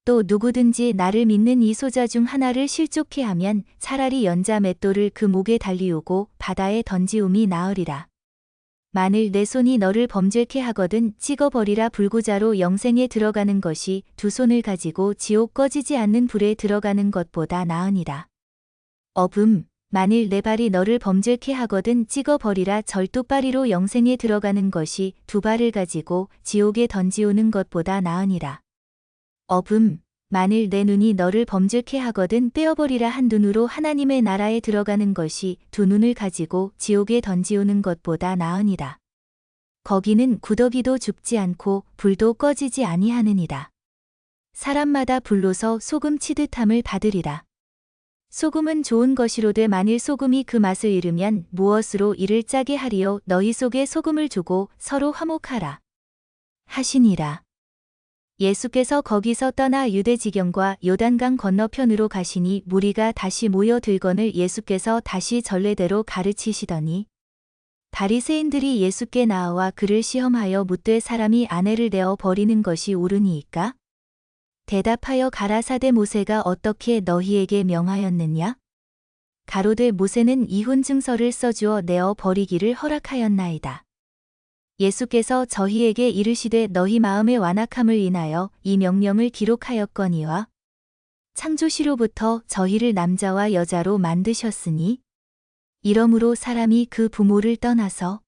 또 누구든지 나를 믿는 이 소자 중 하나를 실족해 하면 차라리 연자 맷돌을 그 목에 달리우고 바다에 던지움이 나으리라. 만일 내 손이 너를 범죄케 하거든 찍어버리라. 불구자로 영생에 들어가는 것이 두 손을 가지고 지옥 꺼지지 않는 불에 들어가는 것보다 나으니라. 어붐 만일 내 발이 너를 범죄케 하거든 찍어버리라. 절뚝발이로 영생에 들어가는 것이 두 발을 가지고 지옥에 던지오는 것보다 나으니라. 어분, 만일 내 눈이 너를 범죄케 하거든 떼어버리라. 한 눈으로 하나님의 나라에 들어가는 것이 두 눈을 가지고 지옥에 던지오는 것보다 나으니라. 거기는 구더기도 죽지 않고 불도 꺼지지 아니하느니라. 사람마다 불로서 소금 치듯함을 받으리라. 소금은 좋은 것이로되 만일 소금이 그 맛을 잃으면 무엇으로 이를 짜게 하리요. 너희 속에 소금을 주고 서로 화목하라 하시니라. 예수께서 거기서 떠나 유대지경과 요단강 건너편으로 가시니 무리가 다시 모여들거늘 예수께서 다시 전례대로 가르치시더니 바리새인들이 예수께 나와 그를 시험하여 묻되 사람이 아내를 내어 버리는 것이 옳으니이까? 대답하여 가라사대 모세가 어떻게 너희에게 명하였느냐? 가로되 모세는 이혼 증서를 써주어 내어 버리기를 허락하였나이다. 예수께서 저희에게 이르시되 너희 마음의 완악함을 인하여 이 명령을 기록하였거니와 창조시로부터 저희를 남자와 여자로 만드셨으니 이러므로 사람이 그 부모를 떠나서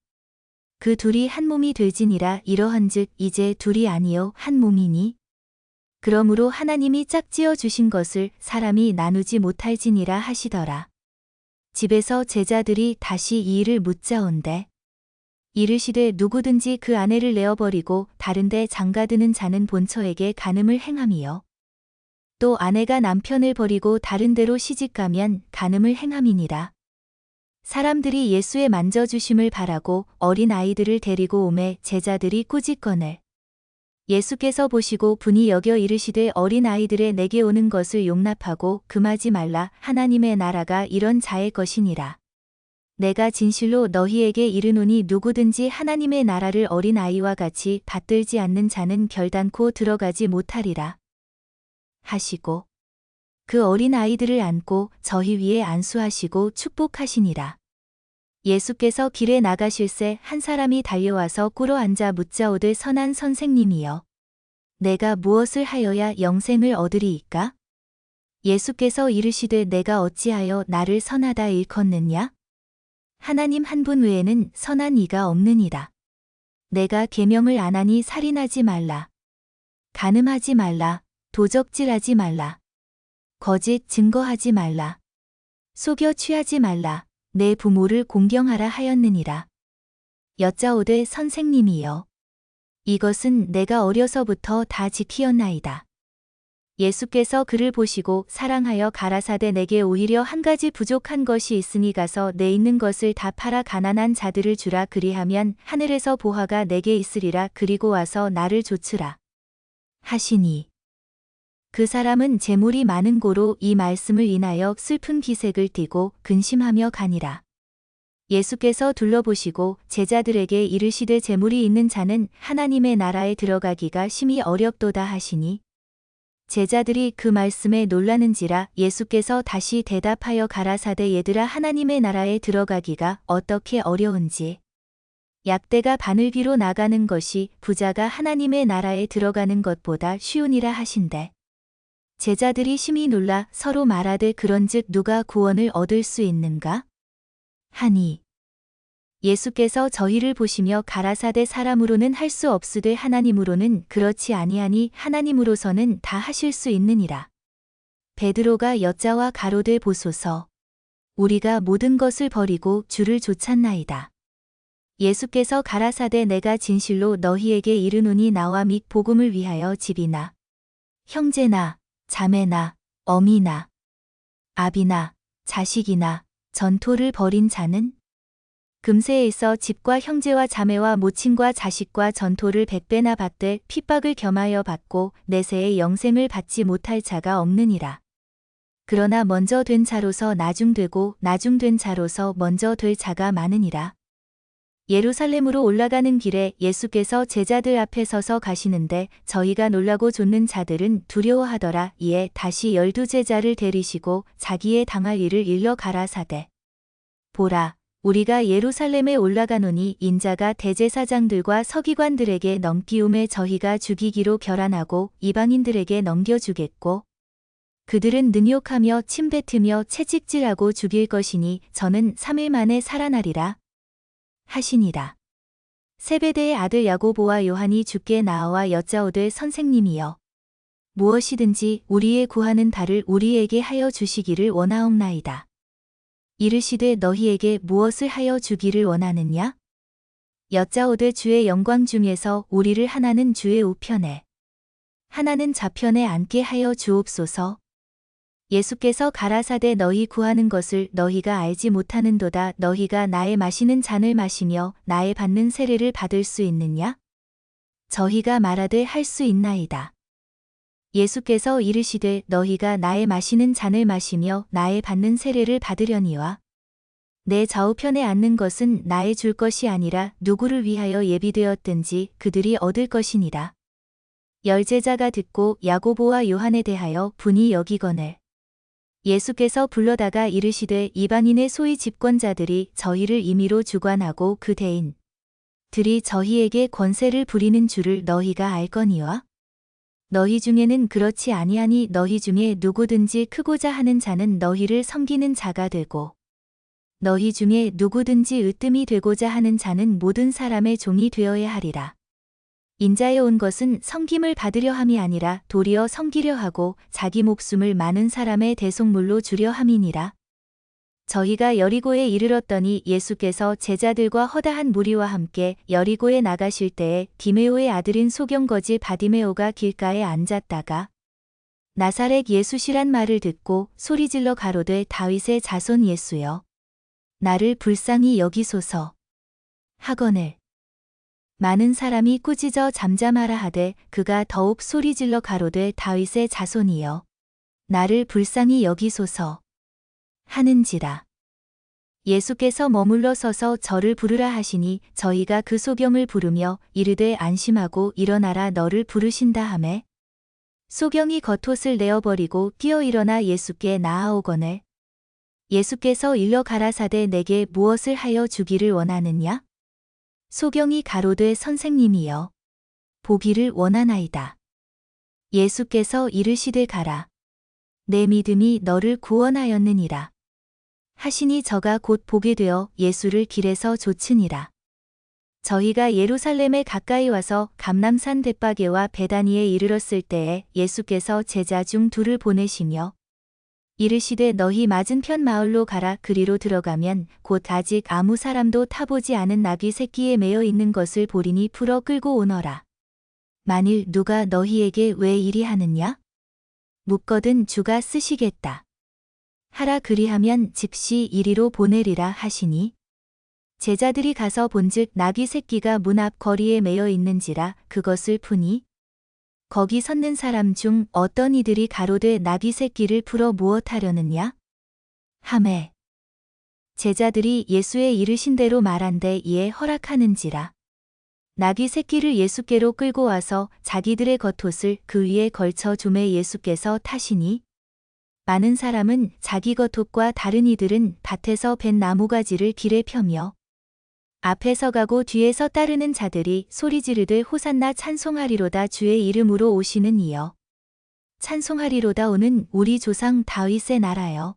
그 둘이 한 몸이 될지니라. 이러한즉 이제 둘이 아니요 한 몸이니 그러므로 하나님이 짝지어 주신 것을 사람이 나누지 못할지니라 하시더라. 집에서 제자들이 다시 이 일을 묻자온대 이르시되 누구든지 그 아내를 내어버리고 다른데 장가드는 자는 본처에게 간음을 행함이요 또 아내가 남편을 버리고 다른 데로 시집가면 간음을 행함이니라. 사람들이 예수의 만져주심을 바라고 어린 아이들을 데리고 오매 제자들이 꾸짖거늘 예수께서 보시고 분이 여겨 이르시되 어린 아이들의 내게 오는 것을 용납하고 금하지 말라. 하나님의 나라가 이런 자의 것이니라. 내가 진실로 너희에게 이르노니 누구든지 하나님의 나라를 어린 아이와 같이 받들지 않는 자는 결단코 들어가지 못하리라 하시고 그 어린 아이들을 안고 저희 위에 안수하시고 축복하시니라. 예수께서 길에 나가실새 한 사람이 달려와서 꿇어 앉아 묻자오되 선한 선생님이여 내가 무엇을 하여야 영생을 얻으리이까? 예수께서 이르시되 내가 어찌하여 나를 선하다 일컫느냐? 하나님 한 분 외에는 선한 이가 없느니라. 내가 계명을 안 하니 살인하지 말라. 간음하지 말라. 도적질하지 말라. 거짓 증거하지 말라. 속여 취하지 말라. 내 부모를 공경하라 하였느니라. 여짜오되 선생님이여 이것은 내가 어려서부터 다 지키었나이다. 예수께서 그를 보시고 사랑하여 가라사대 내게 오히려 한 가지 부족한 것이 있으니 가서 내 있는 것을 다 팔아 가난한 자들을 주라. 그리하면 하늘에서 보화가 내게 있으리라. 그리고 와서 나를 좇으라 하시니 그 사람은 재물이 많은 고로 이 말씀을 인하여 슬픈 기색을 띠고 근심하며 가니라. 예수께서 둘러보시고 제자들에게 이르시되 재물이 있는 자는 하나님의 나라에 들어가기가 심히 어렵도다 하시니 제자들이 그 말씀에 놀라는지라. 예수께서 다시 대답하여 가라사대 얘들아 하나님의 나라에 들어가기가 어떻게 어려운지 약대가 바늘귀로 나가는 것이 부자가 하나님의 나라에 들어가는 것보다 쉬우니라 하신대. 제자들이 심히 놀라 서로 말하되 그런즉 누가 구원을 얻을 수 있는가? 하니 예수께서 저희를 보시며 가라사대 사람으로는 할 수 없으되 하나님으로는 그렇지 아니하니 하나님으로서는 다 하실 수 있느니라. 베드로가 여짜와 가로되 보소서 우리가 모든 것을 버리고 주를 좇았나이다. 예수께서 가라사대 내가 진실로 너희에게 이르노니 나와 및 복음을 위하여 집이나 형제나 자매나 어미나 아비나 자식이나 전토를 벌인 자는 금세에 있어 집과 형제와 자매와 모친과 자식과 전토를 100배나 받되 핍박을 겸하여 받고 내세에 영생을 받지 못할 자가 없느니라. 그러나 먼저 된 자로서 나중되고 나중된 자로서 먼저 될 자가 많으니라. 예루살렘으로 올라가는 길에 예수께서 제자들 앞에 서서 가시는데 저희가 놀라고 좇는 자들은 두려워하더라. 이에 다시 12제자를 데리시고 자기의 당할 일을 일러 가라사대 보라 우리가 예루살렘에 올라가노니 인자가 대제사장들과 서기관들에게 넘기움에 저희가 죽이기로 결안하고 이방인들에게 넘겨주겠고 그들은 능욕하며 침뱉으며 채찍질하고 죽일 것이니 저는 3일 만에 살아나리라 하시니라. 세베대의 아들 야고보와 요한이 주께 나와 여짜오되 선생님이여 무엇이든지 우리의 구하는 바를 우리에게 하여 주시기를 원하옵나이다. 이르시되 너희에게 무엇을 하여 주기를 원하느냐? 여짜오되 주의 영광 중에서 우리를 하나는 주의 우편에 하나는 좌편에 앉게 하여 주옵소서. 예수께서 가라사대 너희 구하는 것을 너희가 알지 못하는도다. 너희가 나의 마시는 잔을 마시며 나의 받는 세례를 받을 수 있느냐? 저희가 말하되 할 수 있나이다. 예수께서 이르시되 너희가 나의 마시는 잔을 마시며 나의 받는 세례를 받으려니와 내 좌우편에 앉는 것은 나의 줄 것이 아니라 누구를 위하여 예비되었든지 그들이 얻을 것이니라. 열제자가 듣고 야고보와 요한에 대하여 분이 여기거늘 예수께서 불러다가 이르시되 이방인의 소위 집권자들이 저희를 임의로 주관하고 그 대인들이 저희에게 권세를 부리는 줄을 너희가 알거니와 너희 중에는 그렇지 아니하니 너희 중에 누구든지 크고자 하는 자는 너희를 섬기는 자가 되고 너희 중에 누구든지 으뜸이 되고자 하는 자는 모든 사람의 종이 되어야 하리라. 인자에 온 것은 섬김을 받으려 함이 아니라 도리어 섬기려 하고 자기 목숨을 많은 사람의 대속물로 주려 함이니라. 저희가 여리고에 이르렀더니 예수께서 제자들과 허다한 무리와 함께 여리고에 나가실 때에 디메오의 아들인 소경거지 바디메오가 길가에 앉았다가 나사렛 예수시란 말을 듣고 소리질러 가로되 다윗의 자손 예수여 나를 불쌍히 여기소서 하거늘 많은 사람이 꾸짖어 잠잠하라 하되 그가 더욱 소리질러 가로되 다윗의 자손이여 나를 불쌍히 여기소서 하는지라. 예수께서 머물러 서서 저를 부르라 하시니 저희가 그 소경을 부르며 이르되 안심하고 일어나라 너를 부르신다 하매 소경이 겉옷을 내어버리고 뛰어 일어나 예수께 나아오거늘 예수께서 일러 가라사대 내게 무엇을 하여 주기를 원하느냐? 소경이 가로되 선생님이여 보기를 원하나이다. 예수께서 이르시되 가라. 내 믿음이 너를 구원하였느니라. 하시니 저가 곧 보게 되어 예수를 길에서 좇으니라. 저희가 예루살렘에 가까이 와서 감람산 벳바게와 베다니에 이르렀을 때에 예수께서 제자 중 둘을 보내시며 이르시되 너희 맞은편 마을로 가라. 그리로 들어가면 곧 아직 아무 사람도 타보지 않은 나귀 새끼에 매어 있는 것을 보리니 풀어 끌고 오너라. 만일 누가 너희에게 왜 이리 하느냐? 묻거든 주가 쓰시겠다. 하라 그리하면 즉시 이리로 보내리라 하시니 제자들이 가서 본즉 나귀 새끼가 문 앞 거리에 매어 있는지라 그것을 푸니 거기 섰는 사람 중 어떤 이들이 가로되 나귀 새끼를 풀어 무엇하려느냐? 하매 제자들이 예수의 이르신 대로 말한데 이에 허락하는지라. 나귀 새끼를 예수께로 끌고 와서 자기들의 겉옷을 그 위에 걸쳐 주매 예수께서 타시니 많은 사람은 자기 겉옷과 다른 이들은 밭에서 벤 나무가지를 길에 펴며 앞에서 가고 뒤에서 따르는 자들이 소리 지르되 호산나 찬송하리로다 주의 이름으로 오시는 이여 찬송하리로다 오는 우리 조상 다윗의 나라여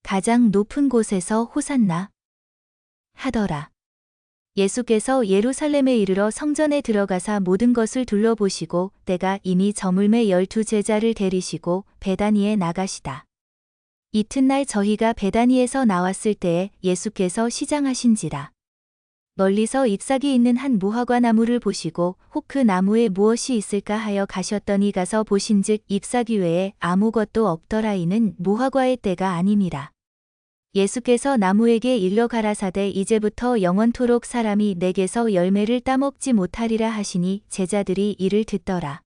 가장 높은 곳에서 호산나 하더라. 예수께서 예루살렘에 이르러 성전에 들어가사 모든 것을 둘러보시고 때가 이미 저물매 12 제자를 데리시고 베다니에 나가시다. 이튿날 저희가 베다니에서 나왔을 때에 예수께서 시장하신지라. 멀리서 잎사귀 있는 한 무화과 나무를 보시고 혹 그 나무에 무엇이 있을까 하여 가셨더니 가서 보신즉 잎사귀 외에 아무것도 없더라. 이는 무화과의 때가 아님이라. 예수께서 나무에게 일러 가라사대 이제부터 영원토록 사람이 내게서 열매를 따먹지 못하리라 하시니 제자들이 이를 듣더라.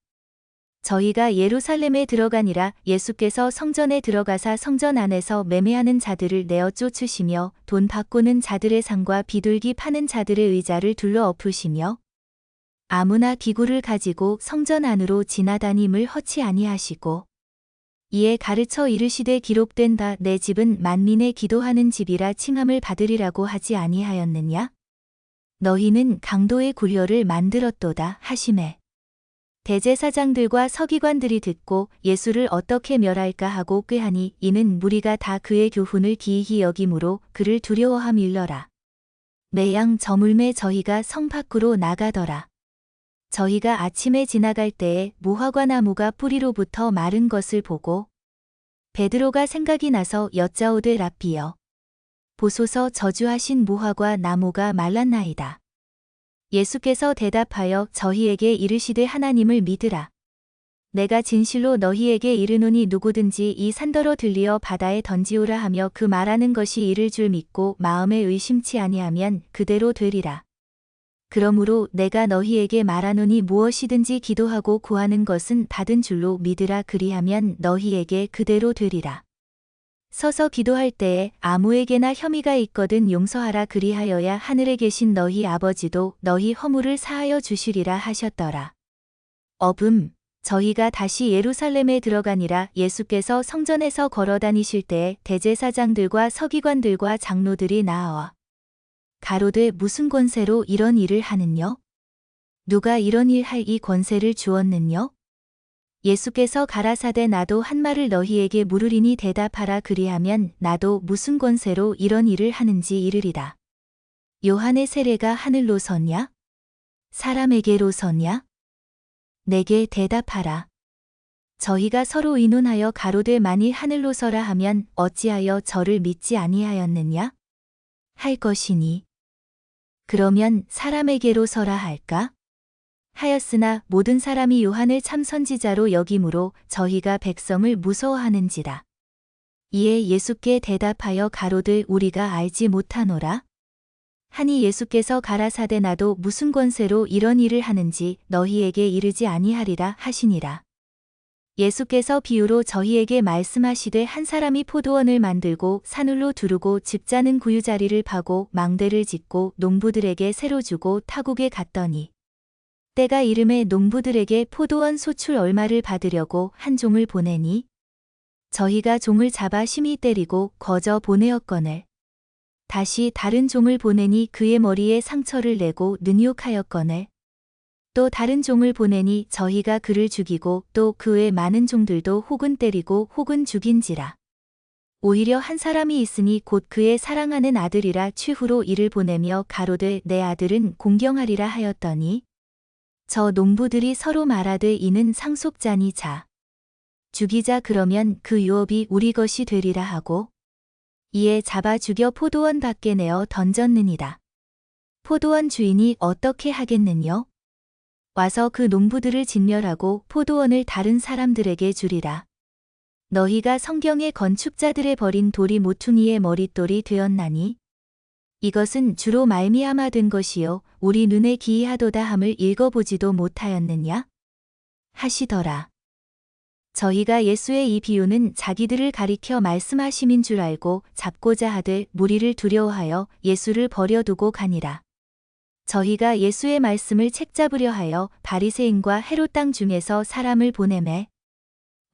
저희가 예루살렘에 들어가니라. 예수께서 성전에 들어가사 성전 안에서 매매하는 자들을 내어 쫓으시며 돈 바꾸는 자들의 상과 비둘기 파는 자들의 의자를 둘러 엎으시며 아무나 기구를 가지고 성전 안으로 지나다님을 허치 아니하시고 이에 가르쳐 이르시되 기록된 바 내 집은 만민의 기도하는 집이라 칭함을 받으리라고 하지 아니하였느냐? 너희는 강도의 굴려를 만들었도다 하시매 대제사장들과 서기관들이 듣고 예수를 어떻게 멸할까 하고 꾀하니 이는 무리가 다 그의 교훈을 기이히 여김으로 그를 두려워함일러라. 매양 저물매 저희가 성 밖으로 나가더라. 저희가 아침에 지나갈 때에 무화과 나무가 뿌리로부터 마른 것을 보고 베드로가 생각이 나서 여짜오되 랍비여 보소서 저주하신 무화과 나무가 말랐나이다. 예수께서 대답하여 저희에게 이르시되 하나님을 믿으라. 내가 진실로 너희에게 이르노니 누구든지 이 산더러 들리어 바다에 던지오라 하며 그 말하는 것이 이를 줄 믿고 마음에 의심치 아니하면 그대로 되리라. 그러므로 내가 너희에게 말하노니 무엇이든지 기도하고 구하는 것은 받은 줄로 믿으라 그리하면 너희에게 그대로 되리라. 서서 기도할 때에 아무에게나 혐의가 있거든 용서하라 그리하여야 하늘에 계신 너희 아버지도 너희 허물을 사하여 주시리라 하셨더라. 저희가 다시 예루살렘에 들어가니라. 예수께서 성전에서 걸어다니실 때에 대제사장들과 서기관들과 장로들이 나와 가로되 무슨 권세로 이런 일을 하느뇨? 누가 이런 일 할 이 권세를 주었느뇨? 예수께서 가라사대 나도 한 말을 너희에게 물으리니 대답하라 그리하면 나도 무슨 권세로 이런 일을 하는지 이르리라. 요한의 세례가 하늘로서냐? 사람에게로서냐? 내게 대답하라. 저희가 서로 의논하여 가로되 만일 하늘로서라 하면 어찌하여 저를 믿지 아니하였느냐? 할 것이니. 그러면 사람에게로서라 할까? 하였으나 모든 사람이 요한을 참 선지자로 여김으로 저희가 백성을 무서워하는지라. 이에 예수께 대답하여 가로되 우리가 알지 못하노라. 하니 예수께서 가라사대 나도 무슨 권세로 이런 일을 하는지 너희에게 이르지 아니하리라 하시니라. 예수께서 비유로 저희에게 말씀하시되 한 사람이 포도원을 만들고 산울로 두르고 집 짜는 구유자리를 파고 망대를 짓고 농부들에게 새로 주고 타국에 갔더니 때가 이름에 농부들에게 포도원 소출 얼마를 받으려고 한 종을 보내니 저희가 종을 잡아 심히 때리고 거저 보내었거늘 다시 다른 종을 보내니 그의 머리에 상처를 내고 능욕하였거늘 또 다른 종을 보내니 저희가 그를 죽이고 또 그 외 많은 종들도 혹은 때리고 혹은 죽인지라. 오히려 한 사람이 있으니 곧 그의 사랑하는 아들이라 최후로 이를 보내며 가로되 내 아들은 공경하리라 하였더니 저 농부들이 서로 말하되 이는 상속자니 자. 죽이자 그러면 그 유업이 우리 것이 되리라 하고 이에 잡아 죽여 포도원 밖에 내어 던졌느니라. 포도원 주인이 어떻게 하겠느뇨? 와서 그 농부들을 진멸하고 포도원을 다른 사람들에게 주리라. 너희가 성경의 건축자들의 버린 돌이 모퉁이의 머릿돌이 되었나니 이것은 주로 말미암아 된 것이요 우리 눈에 기이하도다 함을 읽어보지도 못하였느냐? 하시더라. 저희가 예수의 이 비유는 자기들을 가리켜 말씀하심인 줄 알고 잡고자 하되 무리를 두려워하여 예수를 버려두고 가니라. 저희가 예수의 말씀을 책잡으려 하여 바리새인과 헤롯 땅 중에서 사람을 보내매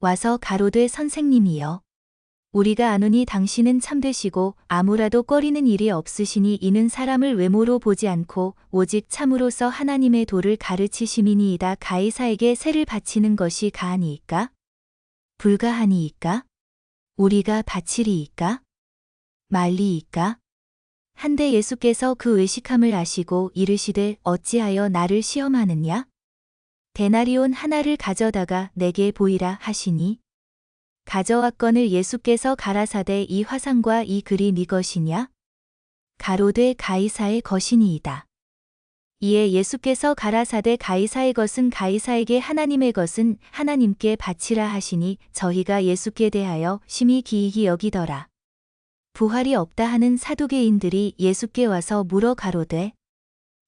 와서 가로되 선생님이여 우리가 아노니 당신은 참되시고 아무라도 꺼리는 일이 없으시니 이는 사람을 외모로 보지 않고 오직 참으로서 하나님의 도를 가르치심이니이다. 가이사에게 세를 바치는 것이 가하니이까? 불가하니이까? 우리가 바치리이까? 말리이까? 한데 예수께서 그 의식함을 아시고 이르시되 어찌하여 나를 시험하느냐? 데나리온 하나를 가져다가 내게 보이라 하시니 가져왔거늘 예수께서 가라사대 이 화상과 이 글이 네 것이냐? 가로되 가이사의 것이니이다. 이에 예수께서 가라사대 가이사의 것은 가이사에게 하나님의 것은 하나님께 바치라 하시니 저희가 예수께 대하여 심히 기이히 여기더라. 부활이 없다 하는 사두개인들이 예수께 와서 물어 가로되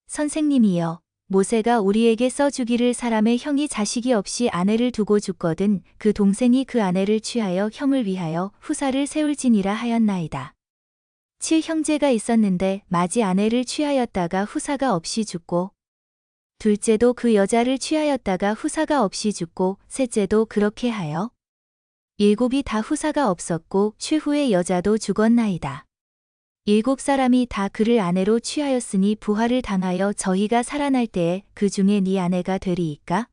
선생님이여 모세가 우리에게 써주기를 사람의 형이 자식이 없이 아내를 두고 죽거든 그 동생이 그 아내를 취하여 형을 위하여 후사를 세울지니라 하였나이다. 7형제가 있었는데 맏이 아내를 취하였다가 후사가 없이 죽고 둘째도 그 여자를 취하였다가 후사가 없이 죽고 셋째도 그렇게 하여 7이 다 후사가 없었고 최후의 여자도 죽었나이다. 7사람이 다 그를 아내로 취하였으니 부활을 당하여 저희가 살아날 때에 그 중에 네 아내가 되리이까?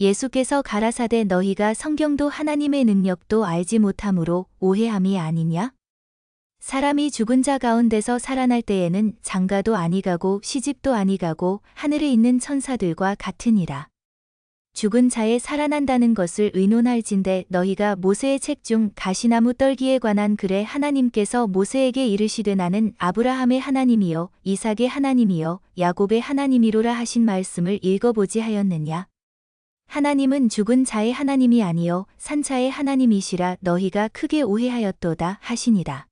예수께서 가라사대 너희가 성경도 하나님의 능력도 알지 못함으로 오해함이 아니냐? 사람이 죽은 자 가운데서 살아날 때에는 장가도 아니가고 시집도 아니가고 하늘에 있는 천사들과 같으니라. 죽은 자에 살아난다는 것을 의논할진대 너희가 모세의 책 중 가시나무 떨기에 관한 글에 하나님께서 모세에게 이르시되 나는 아브라함의 하나님이요 이삭의 하나님이요 야곱의 하나님이로라 하신 말씀을 읽어보지 하였느냐. 하나님은 죽은 자의 하나님이 아니요 산자의 하나님이시라 너희가 크게 오해하였도다 하시니라.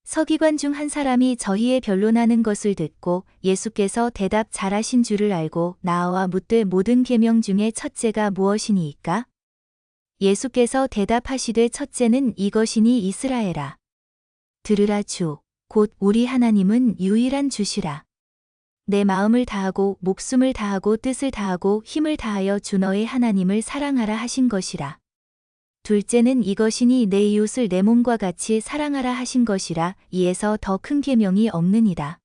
서기관 중 한 사람이 저희의 변론하는 것을 듣고 예수께서 대답 잘하신 줄을 알고 나와 묻되 모든 계명 중에 첫째가 무엇이니이까? 예수께서 대답하시되 첫째는 이것이니 이스라엘아. 들으라 주, 곧 우리 하나님은 유일한 주시라. 내 마음을 다하고 목숨을 다하고 뜻을 다하고 힘을 다하여 주 너의 하나님을 사랑하라 하신 것이라. 둘째는 이것이니 내 이웃을 내 몸과 같이 사랑하라 하신 것이라. 이에서 더 큰 계명이 없느니라.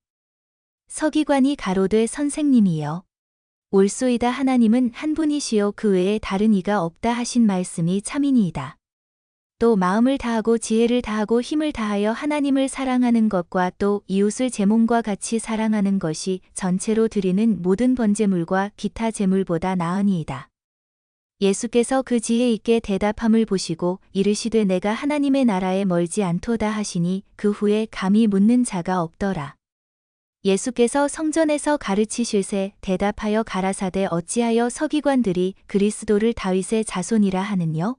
서기관이 가로되 선생님이여. 옳소이다 하나님은 한 분이시요 그 외에 다른 이가 없다 하신 말씀이 참이니이다. 또 마음을 다하고 지혜를 다하고 힘을 다하여 하나님을 사랑하는 것과 또 이웃을 제 몸과 같이 사랑하는 것이 전체로 드리는 모든 번제물과 기타 제물보다 나으니이다. 예수께서 그 지혜 있게 대답함을 보시고 이르시되 내가 하나님의 나라에 멀지 않도다 하시니 그 후에 감히 묻는 자가 없더라. 예수께서 성전에서 가르치실세 대답하여 가라사대 어찌하여 서기관들이 그리스도를 다윗의 자손이라 하느뇨?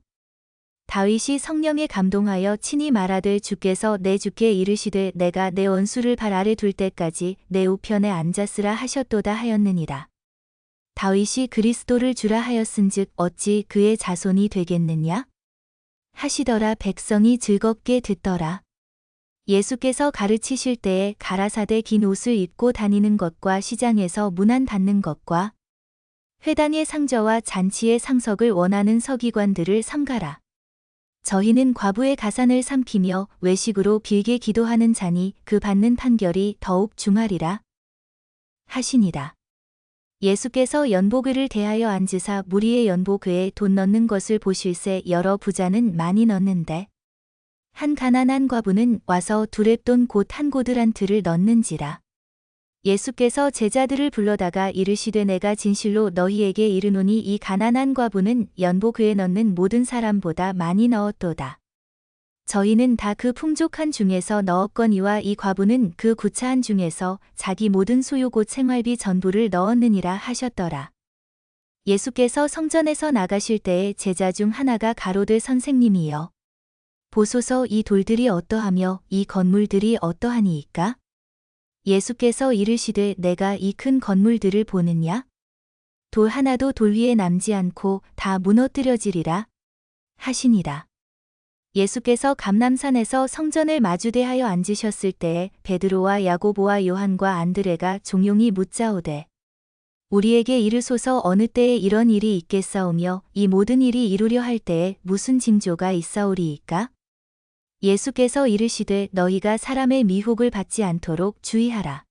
다윗이 성령에 감동하여 친히 말하되 주께서 내 주께 이르시되 내가 내 원수를 발 아래 둘 때까지 내 우편에 앉았으라 하셨도다 하였느니라. 다윗이 그리스도를 주라 하였은즉 어찌 그의 자손이 되겠느냐? 하시더라. 백성이 즐겁게 듣더라. 예수께서 가르치실 때에 가라사대 긴 옷을 입고 다니는 것과 시장에서 문안 받는 것과 회당의 상저와 잔치의 상석을 원하는 서기관들을 삼가라. 저희는 과부의 가산을 삼키며 외식으로 빌게 기도하는 자니 그 받는 판결이 더욱 중하리라 하시니라. 예수께서 연보그를 대하여 앉으사 무리의 연보그에 돈 넣는 것을 보실새 여러 부자는 많이 넣는데 한 가난한 과부는 와서 두렙돈 곧 한 고드란트를 넣는지라. 예수께서 제자들을 불러다가 이르시되 내가 진실로 너희에게 이르노니 이 가난한 과부는 연보그에 넣는 모든 사람보다 많이 넣었도다. 저희는 다 그 풍족한 중에서 넣었거니와 이 과부는 그 구차한 중에서 자기 모든 소유 곧 생활비 전부를 넣었느니라 하셨더라. 예수께서 성전에서 나가실 때에 제자 중 하나가 가로되 선생님이여. 보소서 이 돌들이 어떠하며 이 건물들이 어떠하니이까? 예수께서 이르시되 내가 이 큰 건물들을 보느냐? 돌 하나도 돌 위에 남지 않고 다 무너뜨려지리라 하시니라. 예수께서 감람산에서 성전을 마주대하여 앉으셨을 때에 베드로와 야고보와 요한과 안드레가 종용이 묻자오되 우리에게 이르소서 어느 때에 이런 일이 있겠사오며 이 모든 일이 이루려 할 때에 무슨 징조가 있사오리이까? 예수께서 이르시되 너희가 사람의 미혹을 받지 않도록 주의하라.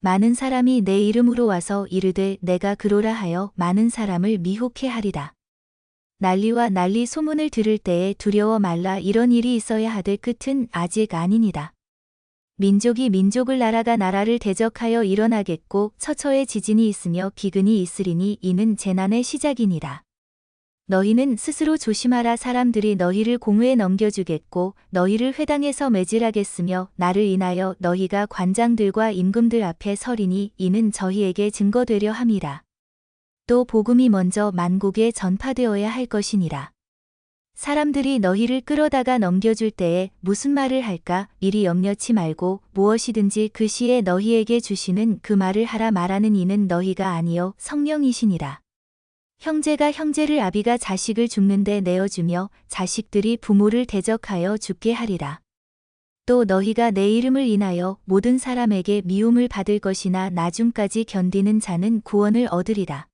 많은 사람이 내 이름으로 와서 이르되 내가 그로라 하여 많은 사람을 미혹해 하리라. 난리와 난리 소문을 들을 때에 두려워 말라. 이런 일이 있어야 하되 끝은 아직 아니니라. 민족이 민족을 나라가 나라를 대적하여 일어나겠고 처처에 지진이 있으며 기근이 있으리니 이는 재난의 시작이니라. 너희는 스스로 조심하라. 사람들이 너희를 공회에 넘겨주겠고 너희를 회당에서 매질하겠으며 나를 인하여 너희가 관장들과 임금들 앞에 서리니 이는 저희에게 증거되려 함이라. 또 복음이 먼저 만국에 전파되어야 할 것이니라. 사람들이 너희를 끌어다가 넘겨줄 때에 무슨 말을 할까 미리 염려치 말고 무엇이든지 그 시에 너희에게 주시는 그 말을 하라. 말하는 이는 너희가 아니요 성령이시니라. 형제가 형제를 아비가 자식을 죽는데 내어주며 자식들이 부모를 대적하여 죽게 하리라. 또 너희가 내 이름을 인하여 모든 사람에게 미움을 받을 것이나 나중까지 견디는 자는 구원을 얻으리라.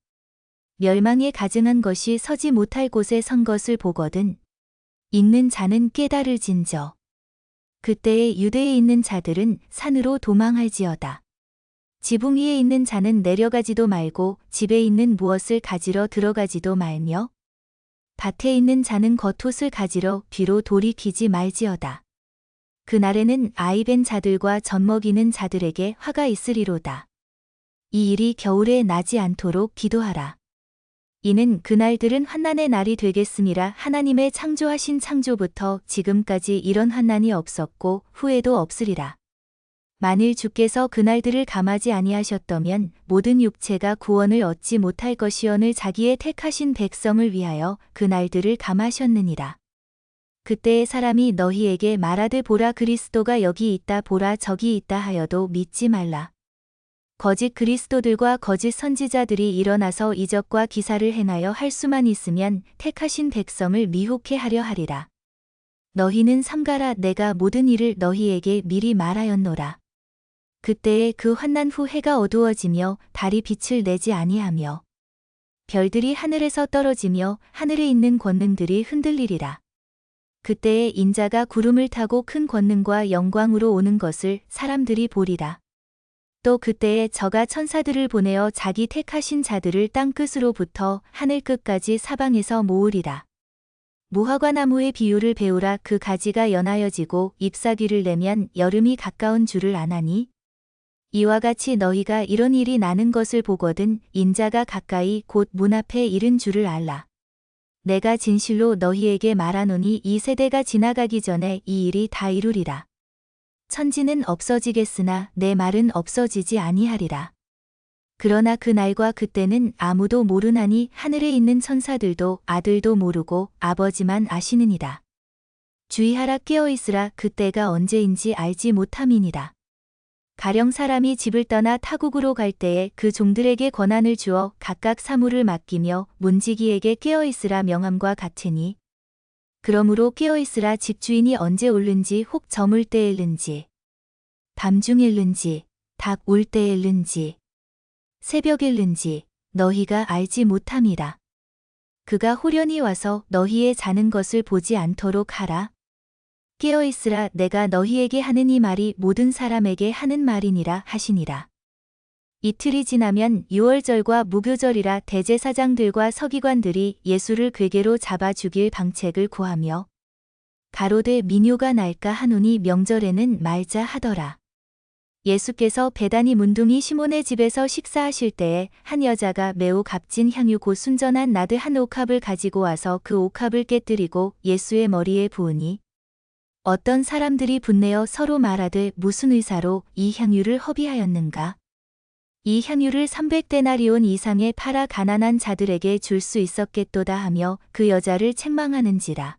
멸망에 가증한 것이 서지 못할 곳에 선 것을 보거든. 읽는 자는 깨달을진저. 그때에 유대에 있는 자들은 산으로 도망할지어다. 지붕 위에 있는 자는 내려가지도 말고 집에 있는 무엇을 가지러 들어가지도 말며 밭에 있는 자는 겉옷을 가지러 뒤로 돌이키지 말지어다. 그날에는 아이벤 자들과 젖먹이는 자들에게 화가 있으리로다. 이 일이 겨울에 나지 않도록 기도하라. 이는 그날들은 환난의 날이 되겠음이라. 하나님의 창조하신 창조부터 지금까지 이런 환난이 없었고 후에도 없으리라. 만일 주께서 그날들을 감하지 아니하셨다면 모든 육체가 구원을 얻지 못할 것이오늘 자기의 택하신 백성을 위하여 그날들을 감하셨느니라. 그때의 사람이 너희에게 말하되 보라 그리스도가 여기 있다 보라 저기 있다 하여도 믿지 말라. 거짓 그리스도들과 거짓 선지자들이 일어나서 이적과 기사를 행하여 할 수만 있으면 택하신 백성을 미혹해 하려 하리라. 너희는 삼가라 내가 모든 일을 너희에게 미리 말하였노라. 그때에 그 환난 후 해가 어두워지며 달이 빛을 내지 아니하며 별들이 하늘에서 떨어지며 하늘에 있는 권능들이 흔들리리라. 그때에 인자가 구름을 타고 큰 권능과 영광으로 오는 것을 사람들이 보리라. 또 그때에 저가 천사들을 보내어 자기 택하신 자들을 땅끝으로부터 하늘 끝까지 사방에서 모으리라. 무화과 나무의 비유를 배우라. 그 가지가 연하여지고 잎사귀를 내면 여름이 가까운 줄을 아나니 이와 같이 너희가 이런 일이 나는 것을 보거든 인자가 가까이 곧 문 앞에 이른 줄을 알라. 내가 진실로 너희에게 말하노니 이 세대가 지나가기 전에 이 일이 다 이루리라. 천지는 없어지겠으나 내 말은 없어지지 아니하리라. 그러나 그 날과 그때는 아무도 모르나니 하늘에 있는 천사들도 아들도 모르고 아버지만 아시느니라. 주의하라 깨어있으라 그때가 언제인지 알지 못함이니라. 가령 사람이 집을 떠나 타국으로 갈 때에 그 종들에게 권한을 주어 각각 사무를 맡기며 문지기에게 깨어있으라 명함과 같으니 그러므로 깨어있으라 집주인이 언제 올는지 혹 저물 때에 일는지 밤중에 일는지 닭 울 때에 일는지 새벽에 일는지 너희가 알지 못함이라. 그가 호련히 와서 너희의 자는 것을 보지 않도록 하라. 깨어있으라 내가 너희에게 하는 이 말이 모든 사람에게 하는 말이니라 하시니라. 이틀이 지나면 유월절과 무교절이라 대제사장들과 서기관들이 예수를 궤계로 잡아 죽일 방책을 구하며 가로되 민요가 날까 하노니 명절에는 말자 하더라. 예수께서 베다니 문둥이 시몬의 집에서 식사하실 때에 한 여자가 매우 값진 향유 곧 순전한 나드 한 옥합을 가지고 와서 그 옥합을 깨뜨리고 예수의 머리에 부으니 어떤 사람들이 분내어 서로 말하되 무슨 의사로 이 향유를 허비하였는가? 이 향유를 300데나리온 이상에 팔아 가난한 자들에게 줄 수 있었겠도다 하며 그 여자를 책망하는지라.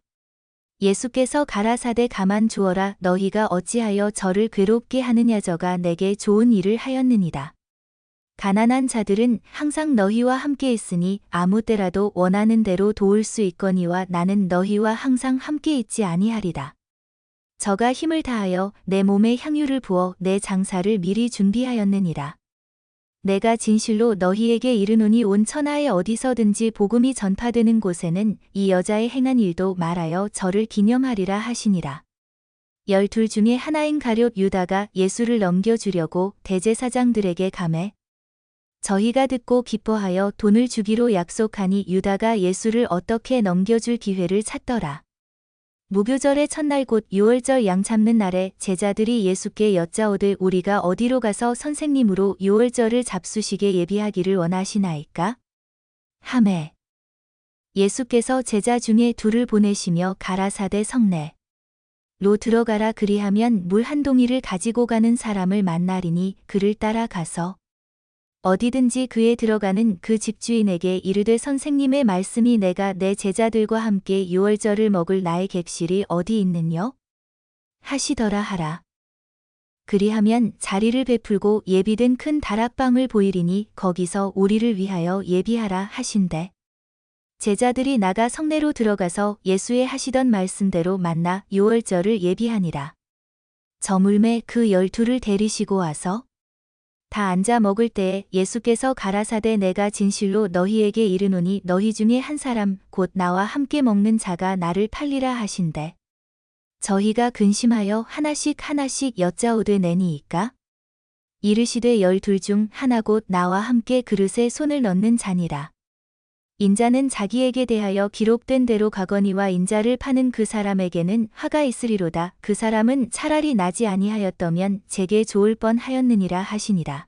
예수께서 가라사대 가만 두어라 너희가 어찌하여 저를 괴롭게 하느냐 저가 내게 좋은 일을 하였느니라. 가난한 자들은 항상 너희와 함께 있으니 아무 때라도 원하는 대로 도울 수 있거니와 나는 너희와 항상 함께 있지 아니하리라. 저가 힘을 다하여 내 몸에 향유를 부어 내 장사를 미리 준비하였느니라. 내가 진실로 너희에게 이르노니 온 천하에 어디서든지 복음이 전파되는 곳에는 이 여자의 행한 일도 말하여 저를 기념하리라 하시니라. 12 중에 하나인 가룟 유다가 예수를 넘겨주려고 대제사장들에게 가매 저희가 듣고 기뻐하여 돈을 주기로 약속하니 유다가 예수를 어떻게 넘겨줄 기회를 찾더라. 무교절의 첫날 곧 유월절 양 잡는 날에 제자들이 예수께 여짜오되 우리가 어디로 가서 선생님으로 유월절을 잡수시게 예비하기를 원하시나이까? 하매 예수께서 제자 중에 둘을 보내시며 가라사대 성내로 들어가라 그리하면 물 한 동이를 가지고 가는 사람을 만나리니 그를 따라가서 어디든지 그에 들어가는 그 집주인에게 이르되 선생님의 말씀이 내가 내 제자들과 함께 유월절을 먹을 나의 객실이 어디 있느뇨? 하시더라 하라. 그리하면 자리를 베풀고 예비된 큰 다락방을 보이리니 거기서 우리를 위하여 예비하라 하신대. 제자들이 나가 성내로 들어가서 예수의 하시던 말씀대로 만나 유월절을 예비하니라. 저물매 그 12를 데리시고 와서 다 앉아 먹을 때에 예수께서 가라사대 내가 진실로 너희에게 이르노니 너희 중에 한 사람 곧 나와 함께 먹는 자가 나를 팔리라 하신대. 저희가 근심하여 하나씩 하나씩 여짜오되 내니이까? 이르시되 12 중 하나 곧 나와 함께 그릇에 손을 넣는 자니라. 인자는 자기에게 대하여 기록된 대로 가거니와 인자를 파는 그 사람에게는 화가 있으리로다. 그 사람은 차라리 나지 아니하였더면 제게 좋을 뻔하였느니라 하시니라.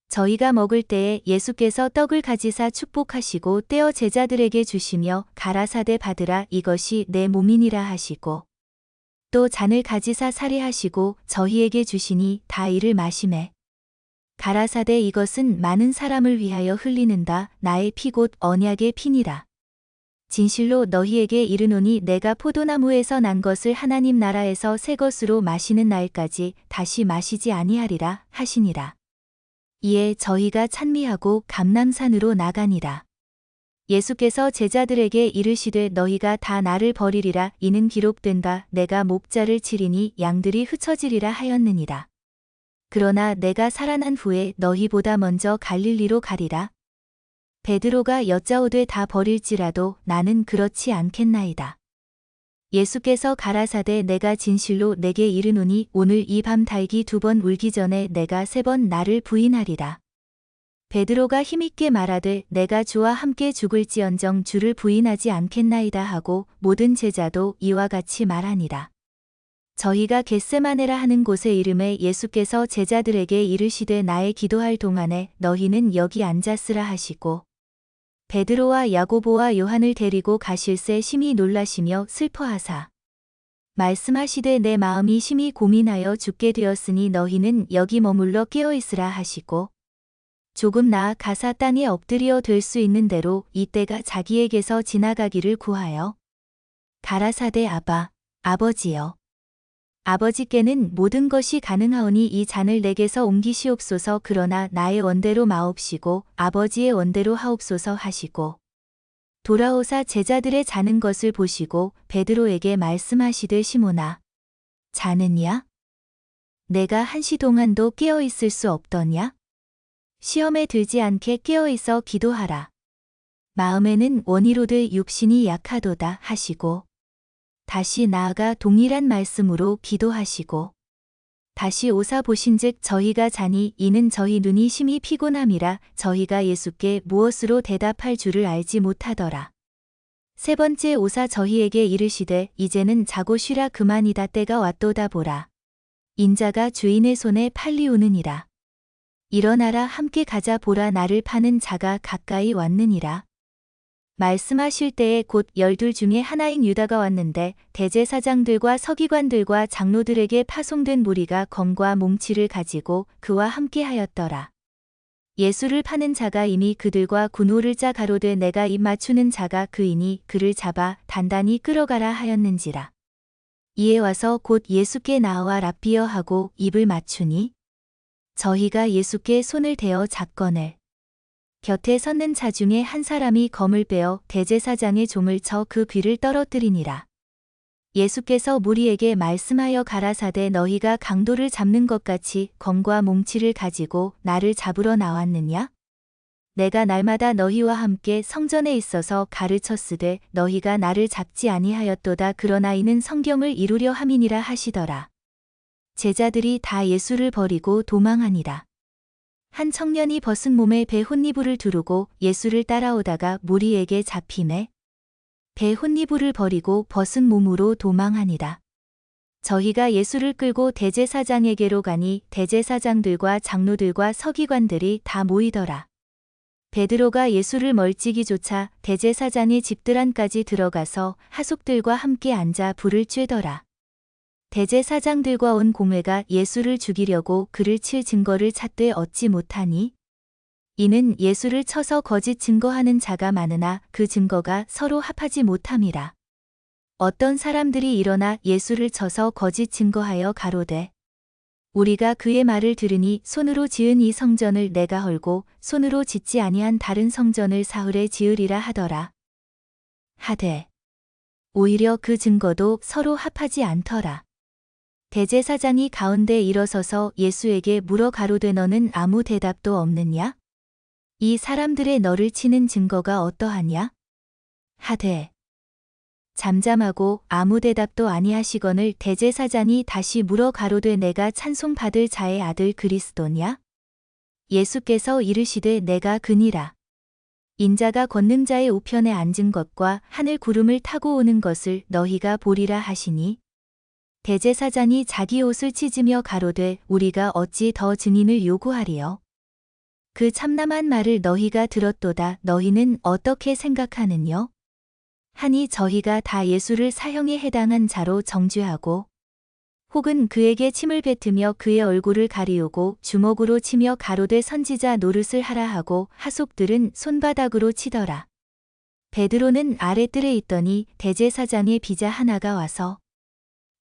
저희가 먹을 때에 예수께서 떡을 가지사 축복하시고 떼어 제자들에게 주시며 가라사대 받으라 이것이 내 몸이니라 하시고 또 잔을 가지사 살해하시고 저희에게 주시니 다 이를 마시매 가라사대 이것은 많은 사람을 위하여 흘리는다 나의 피 곧 언약의 피니라. 진실로 너희에게 이르노니 내가 포도나무에서 난 것을 하나님 나라에서 새 것으로 마시는 날까지 다시 마시지 아니하리라 하시니라. 이에 저희가 찬미하고 감람산으로 나가니라. 예수께서 제자들에게 이르시되 너희가 다 나를 버리리라 이는 기록된다 내가 목자를 치리니 양들이 흩어지리라 하였느니라. 그러나 내가 살아난 후에 너희보다 먼저 갈릴리로 가리라. 베드로가 여짜오되 다 버릴지라도 나는 그렇지 않겠나이다. 예수께서 가라사대 내가 진실로 내게 이르노니 오늘 이 밤 달기 2번 울기 전에 내가 3번 나를 부인하리라. 베드로가 힘있게 말하되 내가 주와 함께 죽을지언정 주를 부인하지 않겠나이다 하고 모든 제자도 이와 같이 말하니라. 저희가 겟세마네라 하는 곳에 이름에 예수께서 제자들에게 이르시되 나의 기도할 동안에 너희는 여기 앉았으라 하시고 베드로와 야고보와 요한을 데리고 가실새 심히 놀라시며 슬퍼하사 말씀하시되 내 마음이 심히 고민하여 죽게 되었으니 너희는 여기 머물러 깨어있으라 하시고 조금 나아가사 땅에 엎드려 될 수 있는 대로 이때가 자기에게서 지나가기를 구하여 가라사대 아버지여 아버지께는 모든 것이 가능하오니 이 잔을 내게서 옮기시옵소서 그러나 나의 원대로 마옵시고 아버지의 원대로 하옵소서 하시고 돌아오사 제자들의 자는 것을 보시고 베드로에게 말씀하시되 시몬아 자느냐? 내가 1시 동안도 깨어 있을 수 없더냐? 시험에 들지 않게 깨어 있어 기도하라. 마음에는 원이로되 육신이 약하도다 하시고 다시 나아가 동일한 말씀으로 기도하시고 다시 오사 보신즉 저희가 자니 이는 저희 눈이 심히 피곤함이라 저희가 예수께 무엇으로 대답할 줄을 알지 못하더라. 3번째 오사 저희에게 이르시되 이제는 자고 쉬라 그만이다 때가 왔도다 보라. 인자가 주인의 손에 팔리우느니라. 일어나라 함께 가자 보라 나를 파는 자가 가까이 왔느니라. 말씀하실 때에 곧 12 중에 하나인 유다가 왔는데 대제사장들과 서기관들과 장로들에게 파송된 무리가 검과 몽치를 가지고 그와 함께 하였더라. 예수를 파는 자가 이미 그들과 군호를 짜 가로되 내가 입 맞추는 자가 그이니 그를 잡아 단단히 끌어가라 하였는지라. 이에 와서 곧 예수께 나와 랍비여 하고 입을 맞추니 저희가 예수께 손을 대어 잡거늘 곁에 섰는 자 중에 한 사람이 검을 빼어 대제사장의 종을 쳐 그 귀를 떨어뜨리니라. 예수께서 무리에게 말씀하여 가라사대 너희가 강도를 잡는 것 같이 검과 몽치를 가지고 나를 잡으러 나왔느냐? 내가 날마다 너희와 함께 성전에 있어서 가르쳤으되 너희가 나를 잡지 아니하였도다 그러나 이는 성경을 이루려 함이니라 하시더라. 제자들이 다 예수를 버리고 도망하니라. 한 청년이 벗은 몸에 배 혼니부를 두르고 예수를 따라오다가 무리에게 잡히매 배 혼니부를 버리고 벗은 몸으로 도망하니라. 저희가 예수를 끌고 대제사장에게로 가니 대제사장들과 장로들과 서기관들이 다 모이더라. 베드로가 예수를 멀찍이 쫓아 대제사장의 집들 안까지 들어가서 하속들과 함께 앉아 불을 쬐더라. 대제사장들과 온 공회가 예수를 죽이려고 그를 칠 증거를 찾되 얻지 못하니 이는 예수를 쳐서 거짓 증거하는 자가 많으나 그 증거가 서로 합하지 못함이라. 어떤 사람들이 일어나 예수를 쳐서 거짓 증거하여 가로되 우리가 그의 말을 들으니 손으로 지은 이 성전을 내가 헐고 손으로 짓지 아니한 다른 성전을 사흘에 지으리라 하더라. 하되 오히려 그 증거도 서로 합하지 않더라. 대제사장이 가운데 일어서서 예수에게 물어 가로되 너는 아무 대답도 없느냐? 이 사람들의 너를 치는 증거가 어떠하냐? 하되 잠잠하고 아무 대답도 아니하시거늘 대제사장이 다시 물어 가로되 내가 찬송받을 자의 아들 그리스도냐? 예수께서 이르시되 내가 그니라. 인자가 권능자의 우편에 앉은 것과 하늘 구름을 타고 오는 것을 너희가 보리라 하시니 대제사장이 자기 옷을 찢으며 가로되 우리가 어찌 더 증인을 요구하리요? 그 참남한 말을 너희가 들었도다. 너희는 어떻게 생각하느뇨? 하니 저희가 다 예수를 사형에 해당한 자로 정죄하고 혹은 그에게 침을 뱉으며 그의 얼굴을 가리우고 주먹으로 치며 가로되 선지자 노릇을 하라 하고 하속들은 손바닥으로 치더라. 베드로는 아랫뜰에 있더니 대제사장의 비자 하나가 와서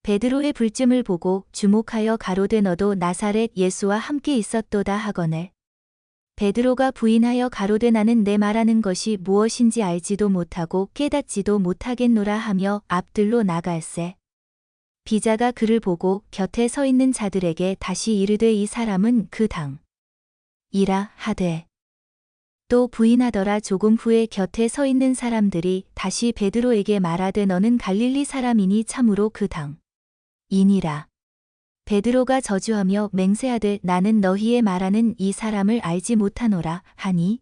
베드로의 불쯤을 보고 주목하여 가로되 너도 나사렛 예수와 함께 있었도다 하거늘 베드로가 부인하여 가로되 나는 내 말하는 것이 무엇인지 알지도 못하고 깨닫지도 못하겠노라 하며 앞들로 나갈새. 비자가 그를 보고 곁에 서 있는 자들에게 다시 이르되 이 사람은 그 당이라 하되 또 부인하더라. 조금 후에 곁에 서 있는 사람들이 다시 베드로에게 말하되 너는 갈릴리 사람이니 참으로 그 당이니라. 베드로가 저주하며 맹세하되 나는 너희의 말하는 이 사람을 알지 못하노라 하니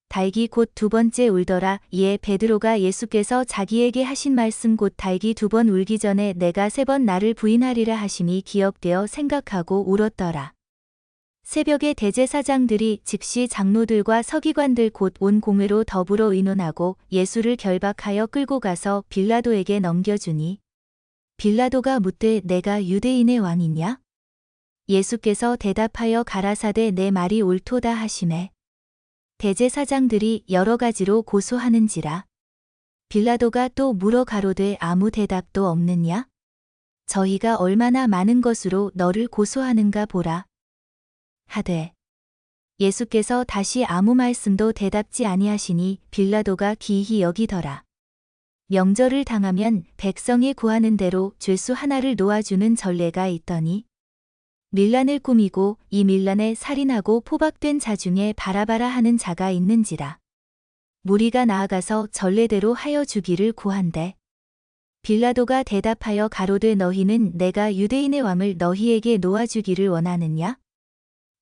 닭이 곧 두 번째 울더라. 이에 베드로가 예수께서 자기에게 하신 말씀 곧 닭이 두 번 울기 전에 내가 세 번 나를 부인하리라 하심이 기억되어 생각하고 울었더라. 새벽에 대제사장들이 즉시 장로들과 서기관들 곧 온 공회로 더불어 의논하고 예수를 결박하여 끌고 가서 빌라도에게 넘겨주니 빌라도가 묻되 내가 유대인의 왕이냐? 예수께서 대답하여 가라사대 내 말이 옳도다 하시매 대제사장들이 여러 가지로 고소하는지라. 빌라도가 또 물어 가로되 아무 대답도 없느냐? 저희가 얼마나 많은 것으로 너를 고소하는가 보라. 하되 예수께서 다시 아무 말씀도 대답지 아니하시니 빌라도가 기이히 여기더라. 명절을 당하면 백성이 구하는 대로 죄수 하나를 놓아주는 전례가 있더니 밀란을 꾸미고 이 밀란에 살인하고 포박된 자 중에 바라바라 하는 자가 있는지라. 무리가 나아가서 전례대로 하여 주기를 구한대. 빌라도가 대답하여 가로되 너희는 내가 유대인의 왕을 너희에게 놓아주기를 원하느냐?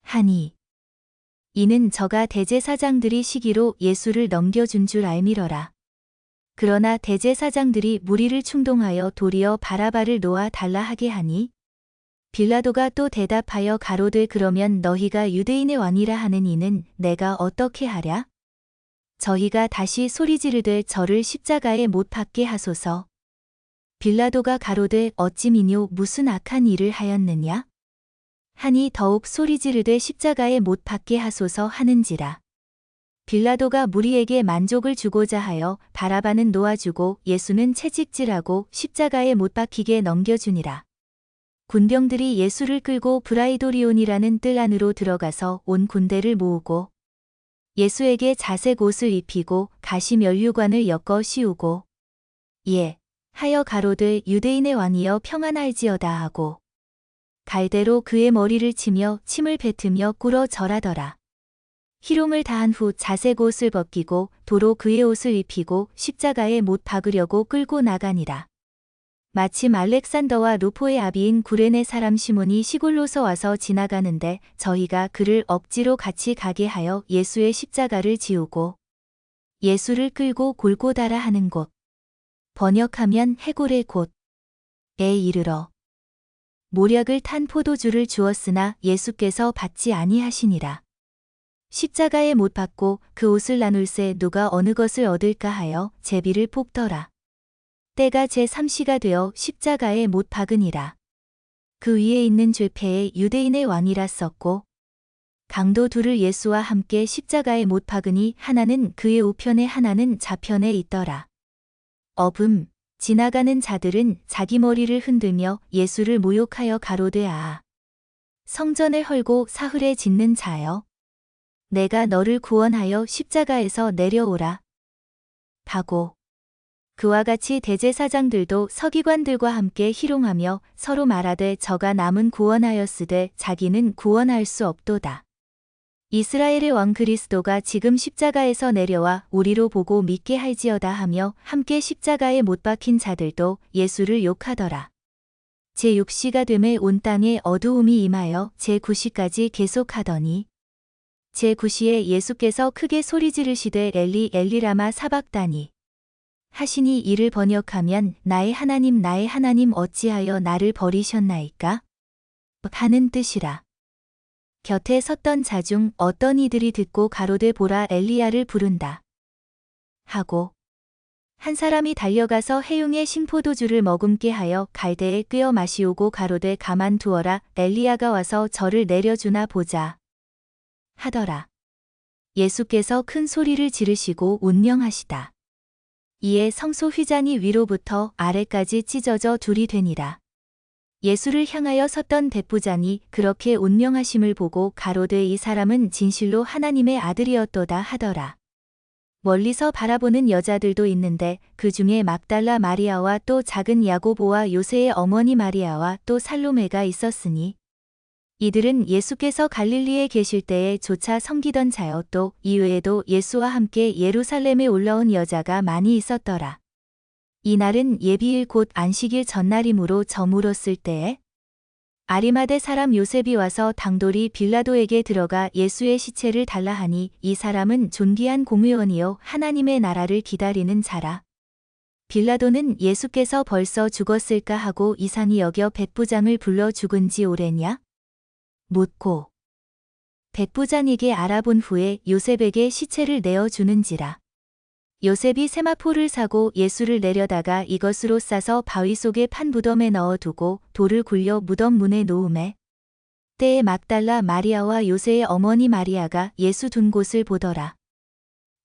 하니 이는 저가 대제사장들이 시기로 예수를 넘겨준 줄 알미러라. 그러나 대제사장들이 무리를 충동하여 도리어 바라바를 놓아 달라 하게 하니 빌라도가 또 대답하여 가로되 그러면 너희가 유대인의 왕이라 하는 이는 내가 어떻게 하랴? 저희가 다시 소리 지르되 저를 십자가에 못 박게 하소서. 빌라도가 가로되 어찌 미뇨 무슨 악한 일을 하였느냐? 하니 더욱 소리 지르되 십자가에 못 박게 하소서 하는지라. 빌라도가 무리에게 만족을 주고자 하여 바라바는 놓아주고 예수는 채찍질하고 십자가에 못 박히게 넘겨주니라. 군병들이 예수를 끌고 브라이도리온이라는 뜰 안으로 들어가서 온 군대를 모으고 예수에게 자색 옷을 입히고 가시 면류관을 엮어 씌우고 예 하여 가로되 유대인의 왕이여 평안할지어다 하고 갈대로 그의 머리를 치며 침을 뱉으며 꿇어 절하더라. 희롱을 다한 후 자색 옷을 벗기고 도로 그의 옷을 입히고 십자가에 못 박으려고 끌고 나가니라. 마침 알렉산더와 루포의 아비인 구레네 사람 시몬이 시골로서 와서 지나가는데 저희가 그를 억지로 같이 가게 하여 예수의 십자가를 지우고 예수를 끌고 골고다라 하는 곳 번역하면 해골의 곳에 이르러 모략을 탄 포도주를 주었으나 예수께서 받지 아니하시니라. 십자가에 못 박고 그 옷을 나눌새 누가 어느 것을 얻을까 하여 제비를 뽑더라. 때가 제3시가 되어 십자가에 못 박으니라. 그 위에 있는 죄패에 유대인의 왕이라 썼고 강도 둘을 예수와 함께 십자가에 못 박으니 하나는 그의 우편에 하나는 좌편에 있더라. 어붐 지나가는 자들은 자기 머리를 흔들며 예수를 모욕하여 가로되 아 성전을 헐고 사흘에 짓는 자여 내가 너를 구원하여 십자가에서 내려오라 하고 그와 같이 대제사장들도 서기관들과 함께 희롱하며 서로 말하되 저가 남은 구원하였으되 자기는 구원할 수 없도다. 이스라엘의 왕 그리스도가 지금 십자가에서 내려와 우리로 보고 믿게 할지어다 하며 함께 십자가에 못 박힌 자들도 예수를 욕하더라. 제6시가 되매 온 땅에 어두움이 임하여 제9시까지 계속하더니 제9시에 예수께서 크게 소리 지르시되 엘리 엘리 라마 사박다니 하시니 이를 번역하면 나의 하나님 어찌하여 나를 버리셨나이까? 하는 뜻이라. 곁에 섰던 자 중 어떤 이들이 듣고 가로되 보라 엘리야를 부른다 하고 한 사람이 달려가서 해용의 신포도주를 머금게 하여 갈대에 꿰어 마시오고 가로되 가만 두어라 엘리야가 와서 저를 내려주나 보자 하더라. 예수께서 큰 소리를 지르시고 운명하시다. 이에 성소 휘장이 위로부터 아래까지 찢어져 둘이 되니라. 예수를 향하여 섰던 백부장이 그렇게 운명하심을 보고 가로되 이 사람은 진실로 하나님의 아들이었도다 하더라. 멀리서 바라보는 여자들도 있는데 그 중에 막달라 마리아와 또 작은 야고보와 요새의 어머니 마리아와 또 살로메가 있었으니 이들은 예수께서 갈릴리에 계실 때에 조차 섬기던 자여 또 이외에도 예수와 함께 예루살렘에 올라온 여자가 많이 있었더라. 이날은 예비일 곧 안식일 전날이므로 저물었을 때에 아리마대 사람 요셉이 와서 당돌이 빌라도에게 들어가 예수의 시체를 달라 하니 이 사람은 존귀한 공회원이요 하나님의 나라를 기다리는 자라. 빌라도는 예수께서 벌써 죽었을까 하고 이상히 여겨 백부장을 불러 죽은 지 오래냐? 묻고 백부장에게 알아본 후에 요셉에게 시체를 내어주는지라. 요셉이 세마포를 사고 예수를 내려다가 이것으로 싸서 바위 속에 판 무덤에 넣어두고 돌을 굴려 무덤 문에 놓음에 때에 막달라 마리아와 요새의 어머니 마리아가 예수 둔 곳을 보더라.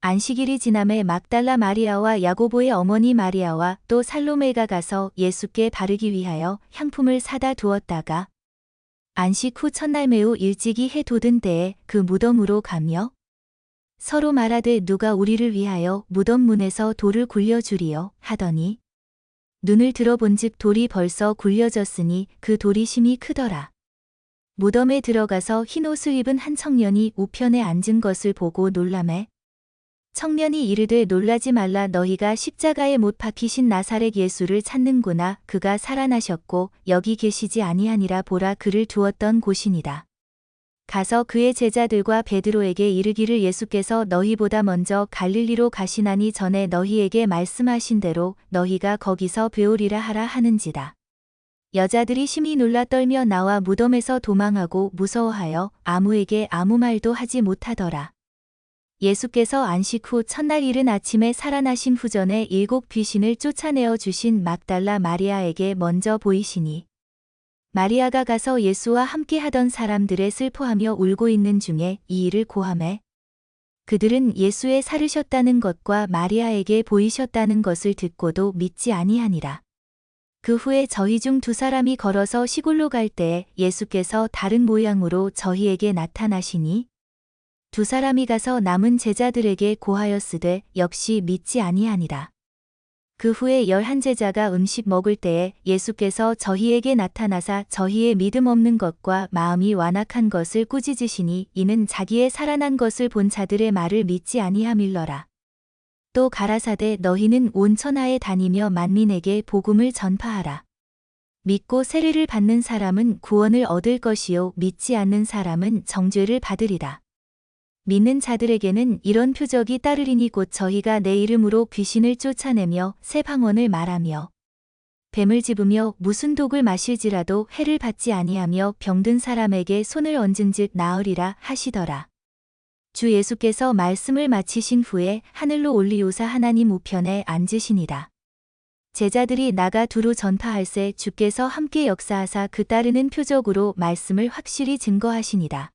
안식일이 지남에 막달라 마리아와 야고보의 어머니 마리아와 또 살로메가 가서 예수께 바르기 위하여 향품을 사다 두었다가 안식 후 첫날 매우 일찍이 해 돋은 때에 그 무덤으로 가며 서로 말하되 누가 우리를 위하여 무덤 문에서 돌을 굴려주리요 하더니 눈을 들어본즉 돌이 벌써 굴려졌으니 그 돌이 심히 크더라. 무덤에 들어가서 흰 옷을 입은 한 청년이 우편에 앉은 것을 보고 놀라매 청년이 이르되 놀라지 말라 너희가 십자가에 못 박히신 나사렛 예수를 찾는구나 그가 살아나셨고 여기 계시지 아니하니라 보라 그를 두었던 곳이니라. 가서 그의 제자들과 베드로에게 이르기를 예수께서 너희보다 먼저 갈릴리로 가시나니 전에 너희에게 말씀하신 대로 너희가 거기서 배우리라 하라 하는지라. 여자들이 심히 놀라 떨며 나와 무덤에서 도망하고 무서워하여 아무에게 아무 말도 하지 못하더라. 예수께서 안식 후 첫날 이른 아침에 살아나신 후전에 7 귀신을 쫓아내어 주신 막달라 마리아에게 먼저 보이시니 마리아가 가서 예수와 함께 하던 사람들의 슬퍼하며 울고 있는 중에 이 일을 고하매 그들은 예수의 살으셨다는 것과 마리아에게 보이셨다는 것을 듣고도 믿지 아니하니라. 그 후에 저희 중 2 사람이 걸어서 시골로 갈 때에 예수께서 다른 모양으로 저희에게 나타나시니 2 사람이 가서 남은 제자들에게 고하였으되 역시 믿지 아니하니라. 그 후에 11 제자가 음식 먹을 때에 예수께서 저희에게 나타나사 저희의 믿음 없는 것과 마음이 완악한 것을 꾸짖으시니 이는 자기의 살아난 것을 본 자들의 말을 믿지 아니함일러라. 또 가라사대 너희는 온 천하에 다니며 만민에게 복음을 전파하라. 믿고 세례를 받는 사람은 구원을 얻을 것이요 믿지 않는 사람은 정죄를 받으리라. 믿는 자들에게는 이런 표적이 따르리니 곧 저희가 내 이름으로 귀신을 쫓아내며 새 방언을 말하며 뱀을 집으며 무슨 독을 마실지라도 해를 받지 아니하며 병든 사람에게 손을 얹은즉 나으리라 하시더라. 주 예수께서 말씀을 마치신 후에 하늘로 올리우사 하나님 우편에 앉으시니라. 제자들이 나가 두루 전파할새 주께서 함께 역사하사 그 따르는 표적으로 말씀을 확실히 증거하시니라.